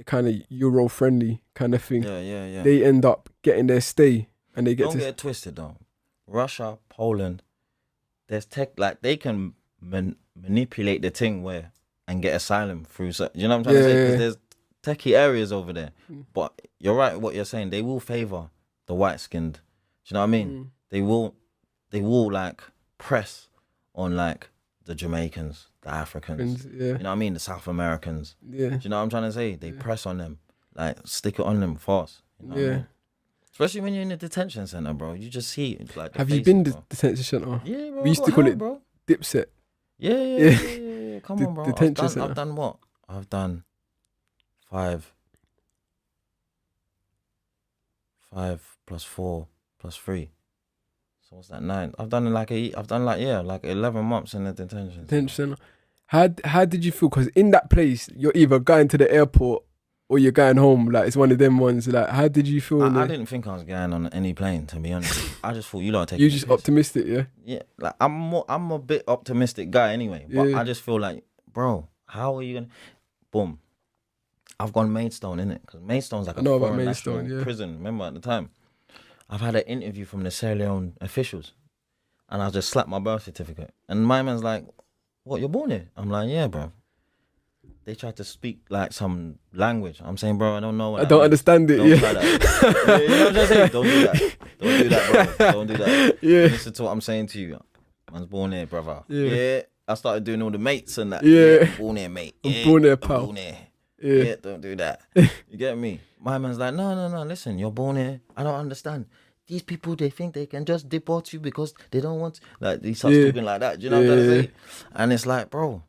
kind of Euro friendly kind of thing. Yeah. They end up getting their stay, and they Don't get it twisted though. Russia, Poland, there's tech, like, they can manipulate the thing and get asylum through. You know what I'm trying to say? Because there's techie areas over there. But you're right what you're saying. They will favor the white skinned. Do you know what I mean? They will like press on, like, the Jamaicans, the Africans, Friends, yeah, you know what I mean, the South Americans. yeah, Do you know what I'm trying to say? They press on them, like stick it on them fast. You know what I yeah. mean? Especially when you're in a detention center, bro. You just see like the Have you faces, been to bro. detention center? Yeah, bro. We I used got to call hell, it bro. Dipset. Yeah. Come on, bro. Detention I've center. done what? I've done 5 plus 4 plus 3. So what's that? 9. I've done like 11 months in the detention. Detention center. How did you feel? Because in that place, you're either going to the airport or you're going home. Like it's one of them ones. Like how did you feel? I didn't think I was going on any plane, to be honest. I just thought you lot taking You just optimistic, yeah. Yeah, like I'm a bit optimistic guy anyway, but Yeah. I just feel like, bro, how are you gonna? Boom, I've gone Maidstone in it because Maidstone's like I a know about foreign Maidstone, national yeah. prison. Remember at the time, I've had an interview from the Sierra Leone officials, and I just slapped my birth certificate, and my man's like, "What? You're born here?" I'm like, "Yeah, bro." They tried to speak like some language. I'm saying, bro, I don't know what I don't means. understand it. Don't Yeah. try that. Yeah, you know what I'm saying? Don't do that. Don't do that, bro. Don't do that. Yeah. Listen to what I'm saying to you. Man's born here, brother. Yeah. Yeah. I started doing all the mates and that. Yeah. I'm born here, mate. I'm Yeah, born here, I'm pal. born here. Yeah. Yeah, don't do that. You get me? My man's like, no, listen, you're born here. I don't understand. These people, they think they can just deport you because they don't want, like, they start talking like that. Do you know what I'm trying to say? And it's like, bro,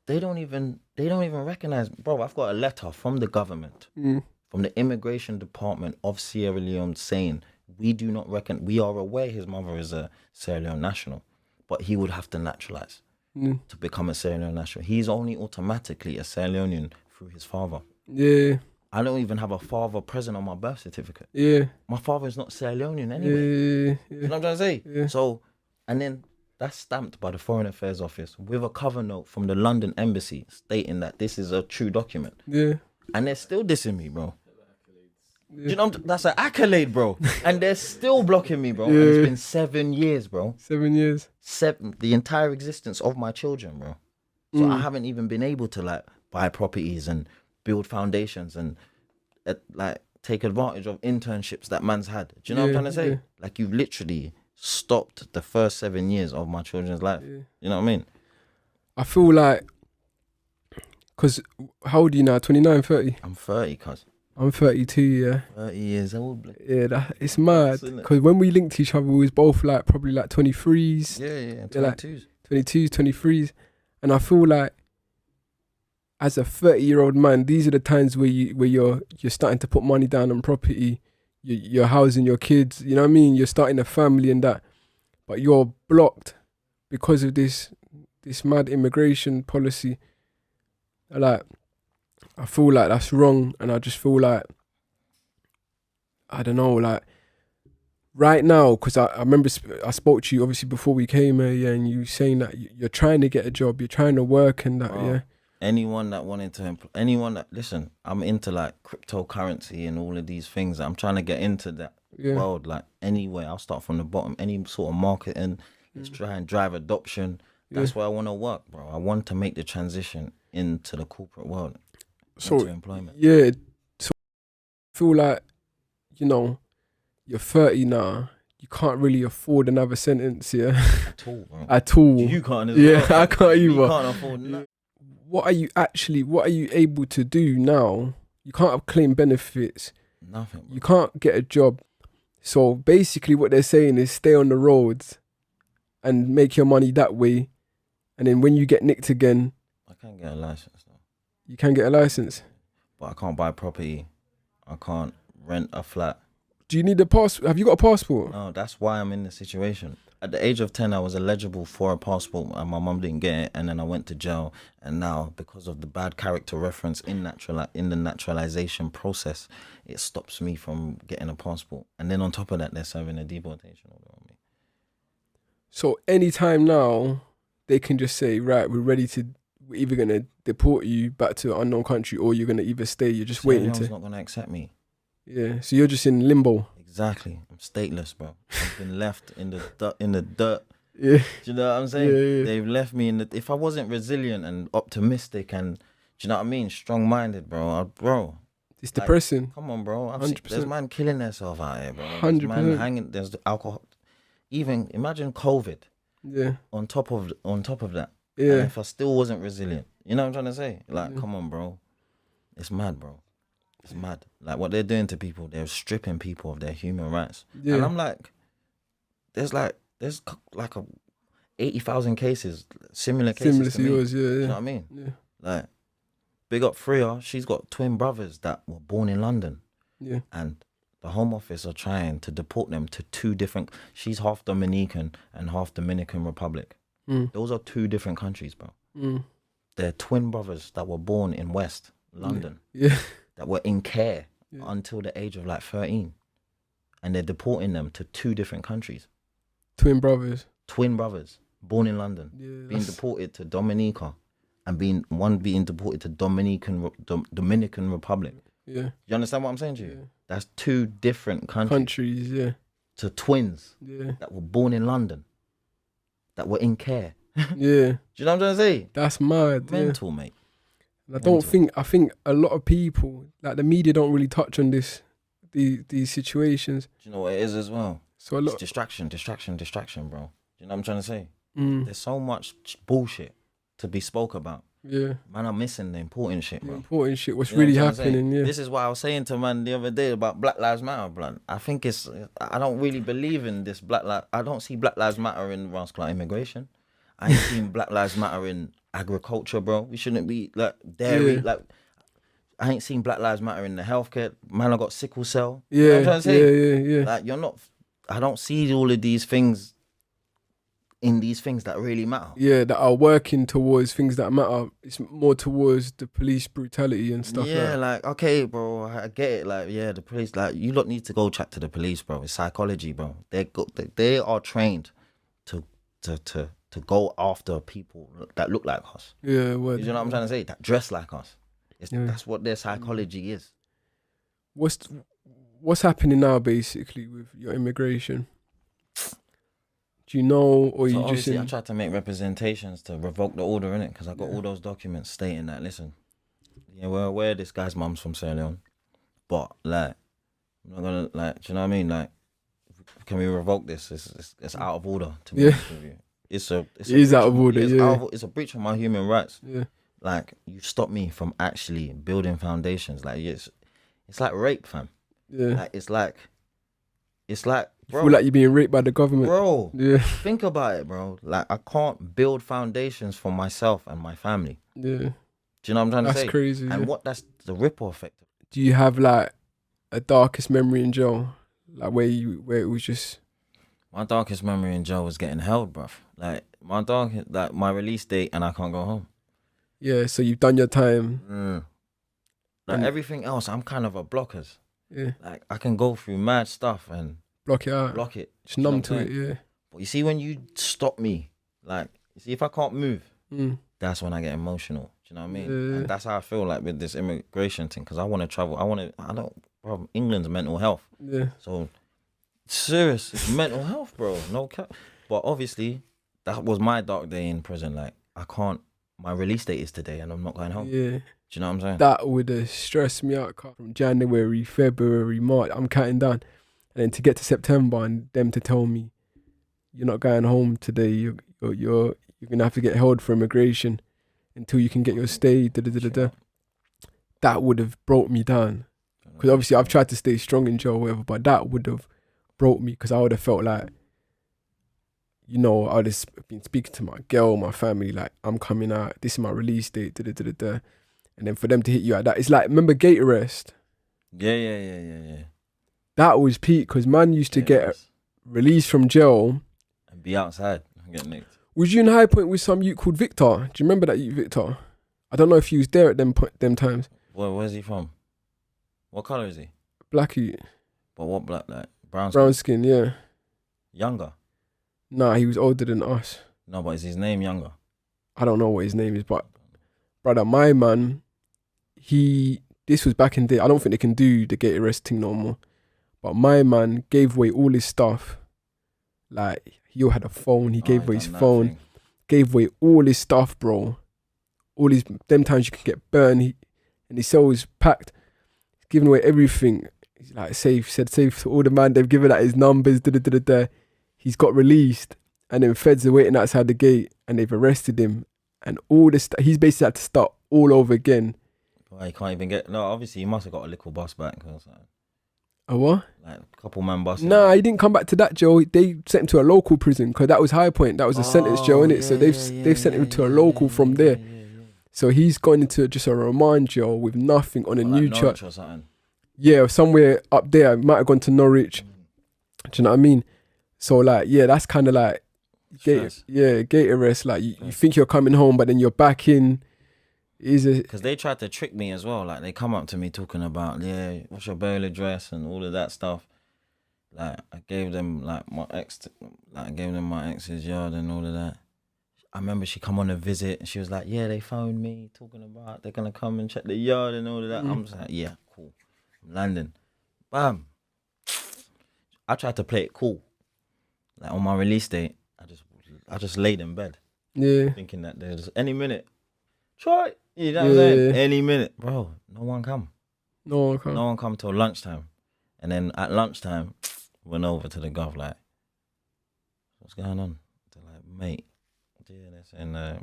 they don't even recognize, bro, I've got a letter from the government, from the immigration department of Sierra Leone saying, we do not reckon, we are aware his mother is a Sierra Leone national, but he would have to naturalize to become a Sierra Leone national. He's only automatically a Sierra Leonean through his father. Yeah. I don't even have a father present on my birth certificate. Yeah. My father is not Sierra Leonean anyway. Yeah. You know what I'm trying to say? Yeah. So, and then that's stamped by the Foreign Affairs Office with a cover note from the London Embassy stating that this is a true document. Yeah. And they're still dissing me, bro. Do you know, that's an accolade, bro. And they're still blocking me, bro. And it's been 7 years, bro. 7 years. The entire existence of my children, bro. So I haven't even been able to like buy properties and build foundations and like take advantage of internships that man's had. Do you know what I'm trying to say? Yeah. Like you've literally stopped the first 7 years of my children's life. Yeah. You know what I mean? I feel like, because how old are you now? 29, 30? I'm 30, cuz. I'm 32, yeah. 30 years old. Like. Yeah, it's mad. Isn't it? Because when we linked each other, we was both like probably like 23s, Yeah, Yeah, like- 22s. 22s, 23s. And I feel like as a 30-year-old man, these are the times where you're starting to put money down on property, you're housing your kids, you know what I mean? You're starting a family and that. But you're blocked because of this mad immigration policy. Like, I feel like that's wrong, and I just feel like, I don't know, like, right now, because I remember I spoke to you obviously before we came here, yeah, and you saying that you're trying to get a job, you're trying to work and that, yeah. Anyone that wanted to listen, I'm into like cryptocurrency and all of these things. I'm trying to get into that world, like anyway. I'll start from the bottom, any sort of marketing. Let's try and drive adoption. That's where I want to work, bro. I want to make the transition into the corporate world, into employment. Yeah, so I feel like, you know, you're 30 now. You can't really afford another sentence, yeah. At all, bro. At all. You can't as Yeah, well. I can't either. You can't afford nothing. What are you able to do now? You can't claim benefits. Nothing, bro. You can't get a job. So basically what they're saying is stay on the roads and make your money that way. And then when you get nicked again, I can't get a license though. you can get a license. But I can't buy property. I can't rent a flat. Do you need a passport? Have you got a passport? No, that's why I'm in this situation. At the age of 10, I was eligible for a passport and my mum didn't get it. And then I went to jail. And now, because of the bad character reference in the naturalization process, it stops me from getting a passport. And then on top of that, they're serving a deportation order on me. So anytime now, they can just say, right, we're either going to deport you back to an unknown country or you're going to either stay. You're just waiting to... not going to accept me. Yeah, so you're just in limbo. Exactly. I'm stateless, bro. I've been left in the dirt. Yeah. Do you know what I'm saying? Yeah. They've left me in the... If I wasn't resilient and optimistic and, do you know what I mean? Strong-minded, bro. It's depressing. Come on, bro. 100%. There's man killing themselves out here, bro. 100%. There's man hanging... There's the alcohol... Even, imagine COVID. Yeah. On top of that, Yeah. And if I still wasn't resilient, you know what I'm trying to say? Like, come on, bro. It's mad, bro. It's mad. Like, what they're doing to people, they're stripping people of their human rights. Yeah. And I'm like, there's like a 80,000 cases, similar cases to me. yours, yeah. Do you know what I mean? Yeah. Like, big up Freya. She's got twin brothers that were born in London. Yeah. And the Home Office are trying to deport them to two different... She's half Dominican and half Dominican Republic. Those are two different countries, bro. They're twin brothers that were born in West London. Yeah. That were in care until the age of like 13. And they're deporting them to two different countries. Twin brothers. Twin brothers, born in London, being deported to Dominica, and one being deported to Dominican Republic. Yeah. You understand what I'm saying to you? That's two different countries. Yeah. To twins Yeah. that were born in London, that were in care. Yeah. Do you know what I'm trying to say? That's mad. Mental, mate. And I think a lot of people, like the media, don't really touch on these situations. Do you know what it is as well? So a lot. It's distraction, bro. You know what I'm trying to say? There's so much bullshit to be spoke about. Yeah. Man, I'm missing the important shit, bro. Important shit. What's You know really what I'm trying to happening? say? Yeah. This is what I was saying to man the other day about Black Lives Matter, blood. I think I don't really believe in this I don't see Black Lives Matter in immigration. I ain't seen Black Lives Matter in agriculture, bro. We shouldn't be like dairy, like. I ain't seen Black Lives Matter in the healthcare. Man, I got sickle cell. Yeah. You know what I'm trying to say? Yeah. Like, I don't see all of these things in these things that really matter. Yeah, that are working towards things that matter. It's more towards the police brutality and stuff. Yeah, like okay, bro, I get it. Like, yeah, the police. Like, you lot need to go chat to the police, bro. It's psychology, bro. They are trained to go after people that look like us. Yeah, You know what I'm trying to say? That dress like us. That's what their psychology is. What's happening now, basically, with your immigration? Do you know, or So you just? I tried to make representations to revoke the order, innit? Because I got all those documents stating that. Listen, yeah, we're aware this guy's mum's from Sierra Leone, but like, I'm not gonna like. Do you know what I mean? Like, can we revoke this? It's out of order. To be honest with you, it is out of order. It's a breach of my human rights. Yeah. Like, you stop me from actually building foundations. Like, it's like rape, fam. Yeah. Like, it's like, bro. You feel like you're being raped by the government. Bro, Yeah. think about it, bro. Like, I can't build foundations for myself and my family. Yeah. Do you know what I'm trying to say? That's crazy. And that's the ripple effect. Do you have like a darkest memory in jail? Like where it was just... My darkest memory in jail was getting held, bruv. Like, my release date and I can't go home. Yeah, so you've done your time. Like, everything else, I'm kind of a blockers. Yeah. Like, I can go through mad stuff and block it out. Just numb to it, yeah. But you see, when you stop me, like, you see, if I can't move, that's when I get emotional. Do you know what I mean? Yeah. And that's how I feel like with this immigration thing, because I want to travel. Bro, England's mental health. Yeah. So, serious, it's mental health, bro. No cap. But obviously, that was my dark day in prison. Like, my release date is today and I'm not going home. Yeah. Do you know what I'm saying? That would have stressed me out from January, February, March. I'm counting down. And then to get to September and them to tell me, you're not going home today. You're going to have to get held for immigration until you can get your stay. That would have broke me down. Because obviously I've tried to stay strong in jail or whatever, but that would have broke me because I would have felt like, you know, I would have been speaking to my girl, my family, like, I'm coming out, this is my release date, And then for them to hit you at that, it's like, remember gate arrest? Yeah. That was peak because man used to get released from jail. And be outside and get nicked. Was you in High Point with some youth called Victor? Do you remember that youth, Victor? I don't know if you was there at them times. Where's he from? What colour is he? Black youth. But what black, like brown skin, yeah. Younger? Nah, he was older than us. No, but is his name younger? I don't know what his name is, but brother, my man, this was back in the day. I don't think they can do the gate arrest thing no more. But my man gave away all his stuff. Like, he had a phone, he gave away his phone, gave away all his stuff, bro. Them times you can get burned, and his cell was packed, giving away everything. He's like, safe to all the man, they've given out his numbers, He's got released, and then feds are waiting outside the gate, and they've arrested him, and all this. He's basically had to start all over again. Well, he can't even get. No, obviously he must have got a little bus back or something. A what? Like a couple man buses. Nah, he didn't come back to that jail. They sent him to a local prison because that was High Point. That was a sentence jail, innit? So they've sent him to a local from there. So he's gone into just a remand jail with nothing on a new charge. Or something. Yeah, somewhere up there. Might have gone to Norwich. Do you know what I mean? So like, yeah, that's kind of like gate arrest. Like you think you're coming home, but then you're back in. Because they tried to trick me as well. Like they come up to me talking about, yeah, what's your bail address and all of that stuff. Like I gave them my ex's yard and all of that. I remember she come on a visit and she was like, yeah, they phoned me talking about they're gonna come and check the yard and all of that. I'm just like, yeah, cool. I'm landing. Bam. I tried to play it cool. Like on my release date, I just laid in bed. Yeah. Thinking that there's any minute. Try. You know what I'm saying? Any minute. Bro, no one come. No one come till lunchtime. And then at lunchtime, went over to the gov like, what's going on? They're like, mate, yeah, they're saying they're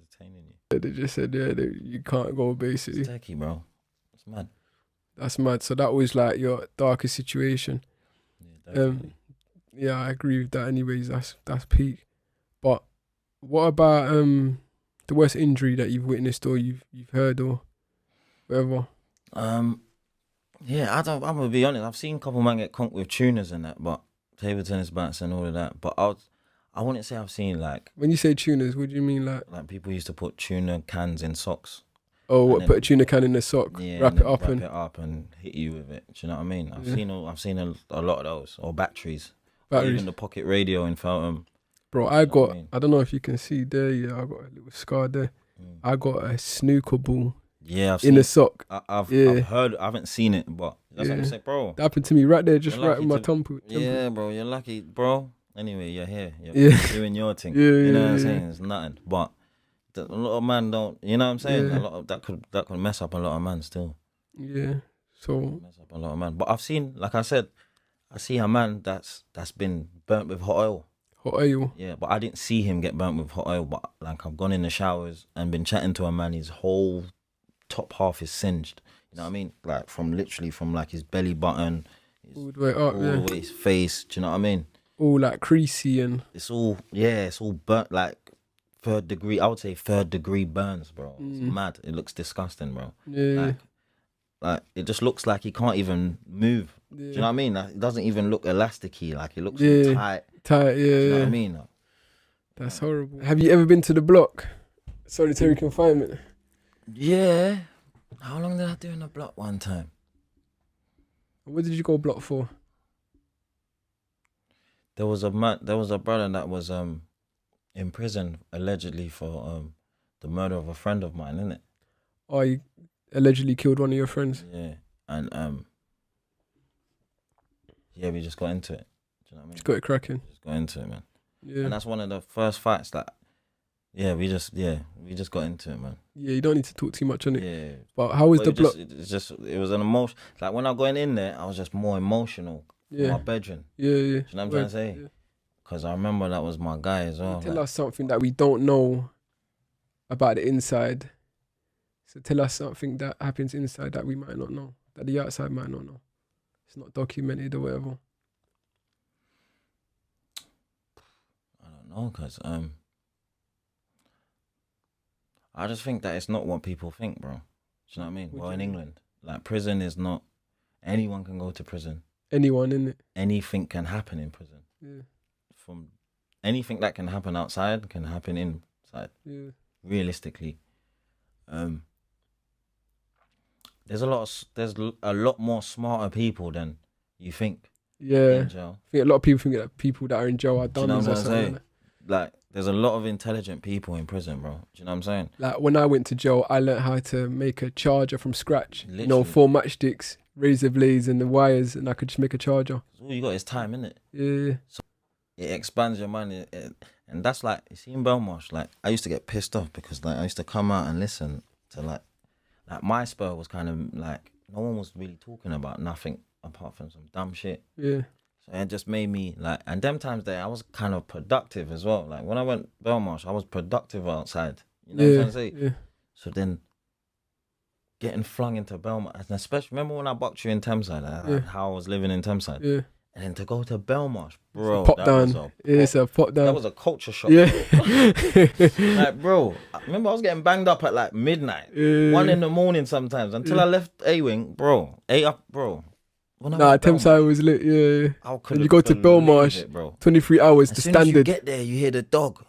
detaining you. They just said, yeah, you can't go basically. It's techie, bro. It's mad. That's mad. So that was like your darkest situation. Yeah, definitely. Yeah, I agree with that anyways. That's peak. But what about the worst injury that you've witnessed or you've heard or whatever? Yeah, I'm gonna be honest. I've seen a couple men get conked with tuners and that, but table tennis bats and all of that. But I wouldn't say I've seen like. When you say tuners, what do you mean like? Like people used to put tuna cans in socks. Oh, what? Put a tuna can in a sock, wrap it up and hit you with it. Do you know what I mean? I've seen a lot of those, or batteries. Even the pocket radio in Feltham. Bro, I don't know if you can see there. Yeah, I got a little scar there. I got a snooker ball. Yeah, in a sock. I've heard. I haven't seen it, but that's what I'm saying, bro. That happened to me right there, just right in my temple. Yeah, bro, you're lucky, bro. Anyway, you're here. You're doing your thing. You know what I'm saying? It's nothing, but a lot of man don't. You know what I'm saying? A lot of that could mess up a lot of man still. Yeah. So mess up a lot of man. But I've seen, like I said, I see a man that's been burnt with hot oil. Hot oil. Yeah, but I didn't see him get burnt with hot oil. But like I've gone in the showers and been chatting to a man. His whole top half is singed. You know what I mean? Like from like his belly button, all the way up, all the way his face. Do you know what I mean? All like creasy and it's all burnt like third degree. I would say third degree burns, bro. It's mad. It looks disgusting, bro. Yeah. Like it just looks like he can't even move. Yeah. Do you know what I mean? Like, it doesn't even look elasticy. Like it looks tight. Tight, yeah. Do you know what I mean? That's horrible. Have you ever been to the block? Solitary confinement. Yeah. How long did I do in the block one time? What did you go block for? There was a brother that was in prison allegedly for the murder of a friend of mine, innit? Oh, you allegedly killed one of your friends? Yeah. And we just got into it. Do you know what I mean? Just got it cracking. Just got into it, man. Yeah. And that's one of the first fights that we just got into it, man. Yeah, you don't need to talk too much on it. Yeah. But how was the block? It was an emotion. Like when I going in there, I was just more emotional. Yeah. My bedroom. Yeah. Do you know what I'm trying to say? Because I remember that was my guy as well. Tell us something that we don't know about the inside. So tell us something that happens inside that we might not know, that the outside might not know. It's not documented or whatever. I don't know, because I just think that it's not what people think, bro. Do you know what I mean? In England, like prison is not, anyone can go to prison. Anyone, innit? Anything can happen in prison. Yeah. From anything that can happen outside can happen inside. Yeah. Realistically. There's a lot more smarter people than you think. Yeah. In jail. I think a lot of people think that people that are in jail are dummies or something. Like, there's a lot of intelligent people in prison, bro. Do you know what I'm saying? Like, when I went to jail, I learned how to make a charger from scratch. Literally. You know, 4 matchsticks, razor blades and the wires, and I could just make a charger. All you got is time, innit? Yeah. So it expands your mind. And that's like, you see in Belmarsh, like, I used to get pissed off because, like, I used to come out and listen to, like my spur was kind of, like, no one was really talking about nothing apart from some dumb shit. Yeah. So it just made me, like, and them times there, I was kind of productive as well. Like, when I went Belmarsh, I was productive outside. You know what I'm trying to say? Yeah. So then getting flung into Belmarsh, and especially remember when I bucked you in Thameside, like, how I was living in Thameside, Yeah. and then to go to Belmarsh, bro, Pop that down. was It's a pop down. that was a culture shock. Yeah. Like, bro, I remember I was getting banged up at like midnight, 1 a.m. sometimes, until I left A-Wing, bro. When I Nah, went Thames Belmarsh, was lit, yeah. I And couldn't you go to believe Belmarsh, it, bro. 23 hours, As the soon as you standard. get there, you hear the dog.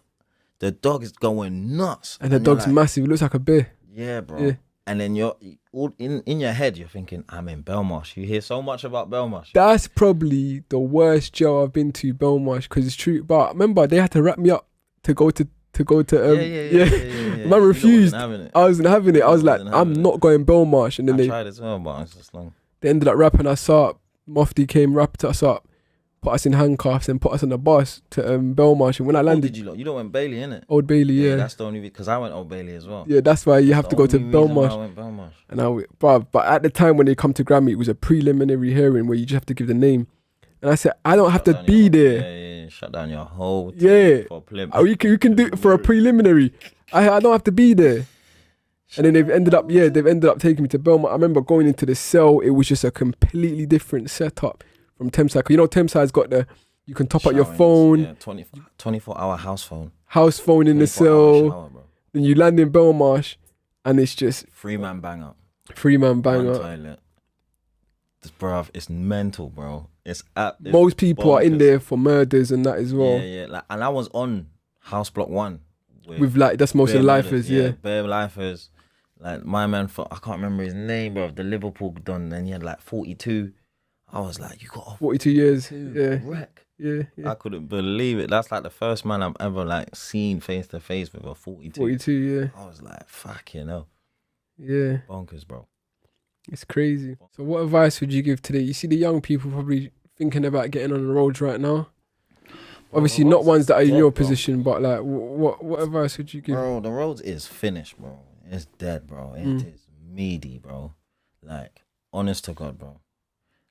The dog is going nuts. And the you're dog's like, massive. It looks like a bear. yeah, bro. Yeah. And then you're all in your head, you're thinking, I'm in Belmarsh. You hear so much about Belmarsh. That's probably the worst jail I've been to, Belmarsh, because it's true. But remember, they had to wrap me up to go to Yeah. Man refused. I I wasn't having it. I was like, I'm not going Belmarsh. And then I tried as well, but it's just long. they ended up wrapping us up. Mufti came, wrapped us up, put us in handcuffs, and put us on the bus to Belmarsh. And when I landed, Did you don't went Bailey, innit? Old Bailey, yeah. That's the only because I went Old Bailey as well. Yeah, that's why you have to go to Belmarsh. I went Belmarsh. And but at the time when they come to Grammy, it was a preliminary hearing where you just have to give the name. And I said, I don't have to be there. Yeah. Shut down your whole Yeah. for a Oh, you can do it for a preliminary. I don't have to be there. And then they've ended up taking me to Belmont. I remember going into the cell. It was just a completely different setup from Thameside. You know, Thameside's got you can top up your phone. Yeah, 24-hour house phone. House phone in the cell. Shower, then you land in Belmarsh, and it's just 3-man banger. 3-man banger. One toilet. This, bruv, it's mental, bro. It's most people bonkers. are in there for murders and that as well. Yeah. Like, and I was on House Block 1 with like that's most of the lifers, bare lifers. Like my man, I can't remember his name, bro. The Liverpool done, and he had like 42. I was like, you got 42 years, yeah. Wreck. Yeah. I couldn't believe it. That's like the first man I've ever like seen face to face with a 42. 42, yeah. I was like, fuck, you know. Yeah. Bonkers, bro. It's crazy. So what advice would you give today? You see the young people probably thinking about getting on the roads right now. Obviously not ones that are in your position, but like what advice would you give? Bro, the roads is finished, bro. It's dead, bro. It is meaty, bro. Like, honest to God, bro.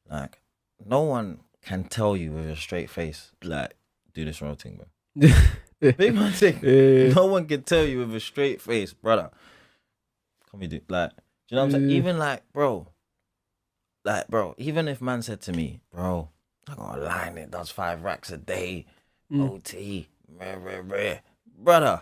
Like, no one can tell you with a straight face, like, do this road thing, bro. Big man thing. Yeah. No one can tell you with a straight face, brother. Can we do, like, do you know what I'm saying? Even like, bro, even if man said to me, bro, I got a line, it does 5 racks a day, OT, brother.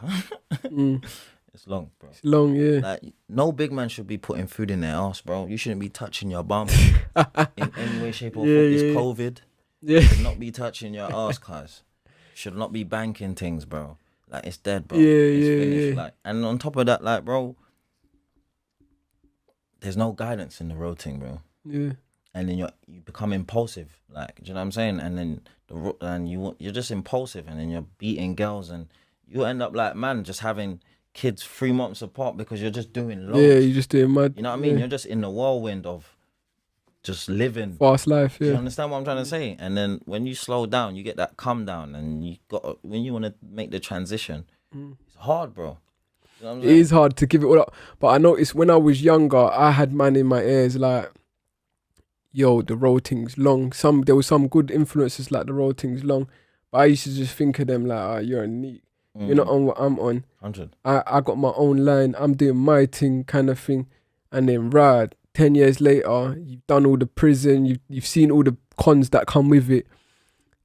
It's long, bro. It's long, yeah. Like, no big man should be putting food in their ass, bro. You shouldn't be touching your bum in any way, shape, or form. It's COVID. Yeah. You should not be touching your ass, cuz. Should not be banking things, bro. Like, it's dead, bro. It's finished. Like, and on top of that, like, bro, there's no guidance in the road thing, bro. Yeah. And then you become impulsive, like, do you know what I'm saying? And then you're just impulsive, and then you're beating girls, and you end up like, man, just having kids 3 months apart because you're just doing loads. Yeah, you're just doing mad. You know what I mean? You're just in the whirlwind of just living fast life. Yeah. You understand what I'm trying to say? And then when you slow down, you get that calm down, and when you want to make the transition, it's hard, bro. You know what I'm saying? It is hard to give it all up. But I noticed when I was younger, I had man in my ears like, yo, the road thing's long. There was some good influences like the road thing's long. But I used to just think of them like, you're a neat. You're not on what I'm on. 100. I got my own line. I'm doing my thing kind of thing. And then 10 years later, you've done all the prison. You've seen all the cons that come with it.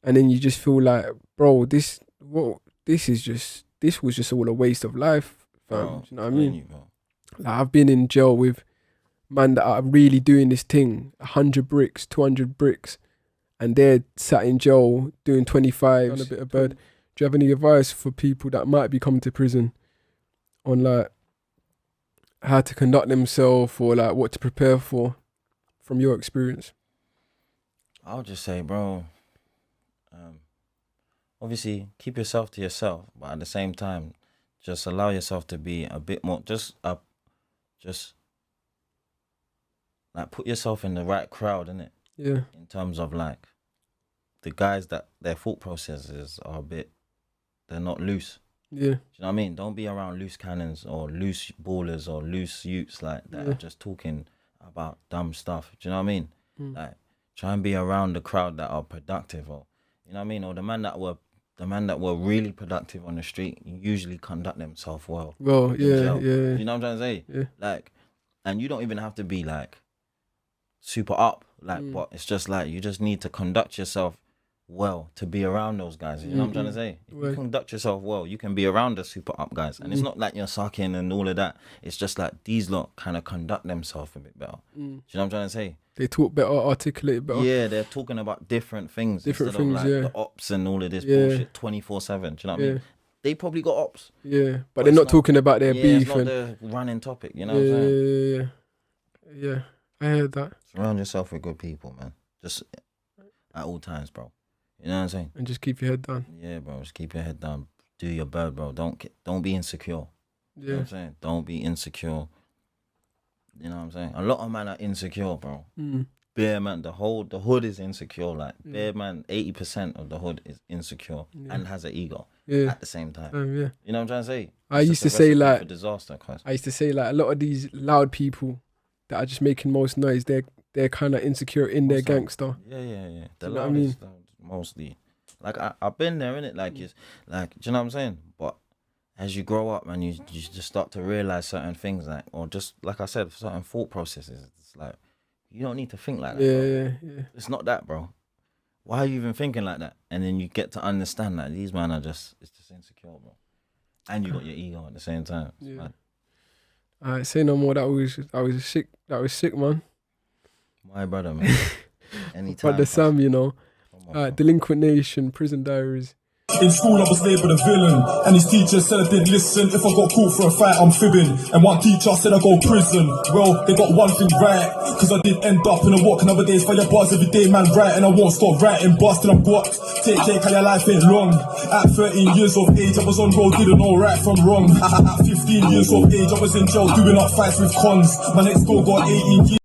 And then you just feel like, bro, this was just all a waste of life, fam. Bro, do you know what I mean? Like, I've been in jail with man that are really doing this thing, 100 bricks, 200 bricks, and they're sat in jail doing 25, on a bit of bird. Do you have any advice for people that might be coming to prison on like how to conduct themselves or like what to prepare for from your experience? I'll just say, bro, obviously keep yourself to yourself, but at the same time, just allow yourself to be a bit more, just like put yourself in the right crowd, innit? Yeah. In terms of like the guys that their thought processes are they're not loose. Yeah. Do you know what I mean? Don't be around loose cannons or loose ballers or loose youths like that are just talking about dumb stuff. Do you know what I mean? Like, try and be around the crowd that are productive, or, you know what I mean? Or the man that were the man that were really productive on the street usually conduct themselves well. Well, in yeah, jail. yeah. You know what I'm trying to say? Yeah. Like, and you don't even have to be like super up, like, but it's just like you just need to conduct yourself well to be around those guys. You know what I'm trying to say? If you conduct yourself well, you can be around the super up guys, and it's not like you're sucking and all of that. It's just like these lot kind of conduct themselves a bit better. Do you know what I'm trying to say? They talk better, articulate better. Yeah, they're talking about different things instead of like the ops and all of this bullshit 24/7. Do you know what I mean? They probably got ops. Yeah, but they're not talking about their beef. It's not the running topic. You know what I'm saying? Yeah. I heard that. Surround yourself with good people, man. Just at all times, bro. You know what I'm saying? And just keep your head down. Yeah, bro. Just keep your head down. Do your bird, bro. Don't be insecure. You know what I'm saying? Don't be insecure. You know what I'm saying? A lot of men are insecure, bro. Bare man, the hood is insecure. Like bare man, 80% of the hood is insecure and has an ego at the same time. Yeah. You know what I'm trying to say? I used to say like for disaster, a lot of these loud people that are just making most noise, they're kind of insecure in their gangster. Yeah. The loudest, mostly. Like I've been there, innit? Like it's like, do you know what I'm saying? But as you grow up, man, you just start to realize certain things, like, or just like I said, certain thought processes. It's like you don't need to think like that. Yeah. It's not that, bro. Why are you even thinking like that? And then you get to understand that these men it's just insecure, bro. And you got your ego at the same time. Yeah. Alright, say no more. That was sick, man. My brother, man. Anytime. Brother Sam, you know. Delinquent Nation, Prison Diaries. In school I was labelled a villain, and his teacher said I didn't listen. If I got caught for a fight I'm fibbing, and one teacher said I go prison. Well, they got one thing right, cause I did end up in a walk. Nowadays fire bars every day, man, right, and I won't stop writing bars till I'm got. Take care, cause your life ain't long. At 13 years of age I was on road, didn't know right from wrong. At 15 years of age I was in jail doing up fights with cons. My next door got 18 years.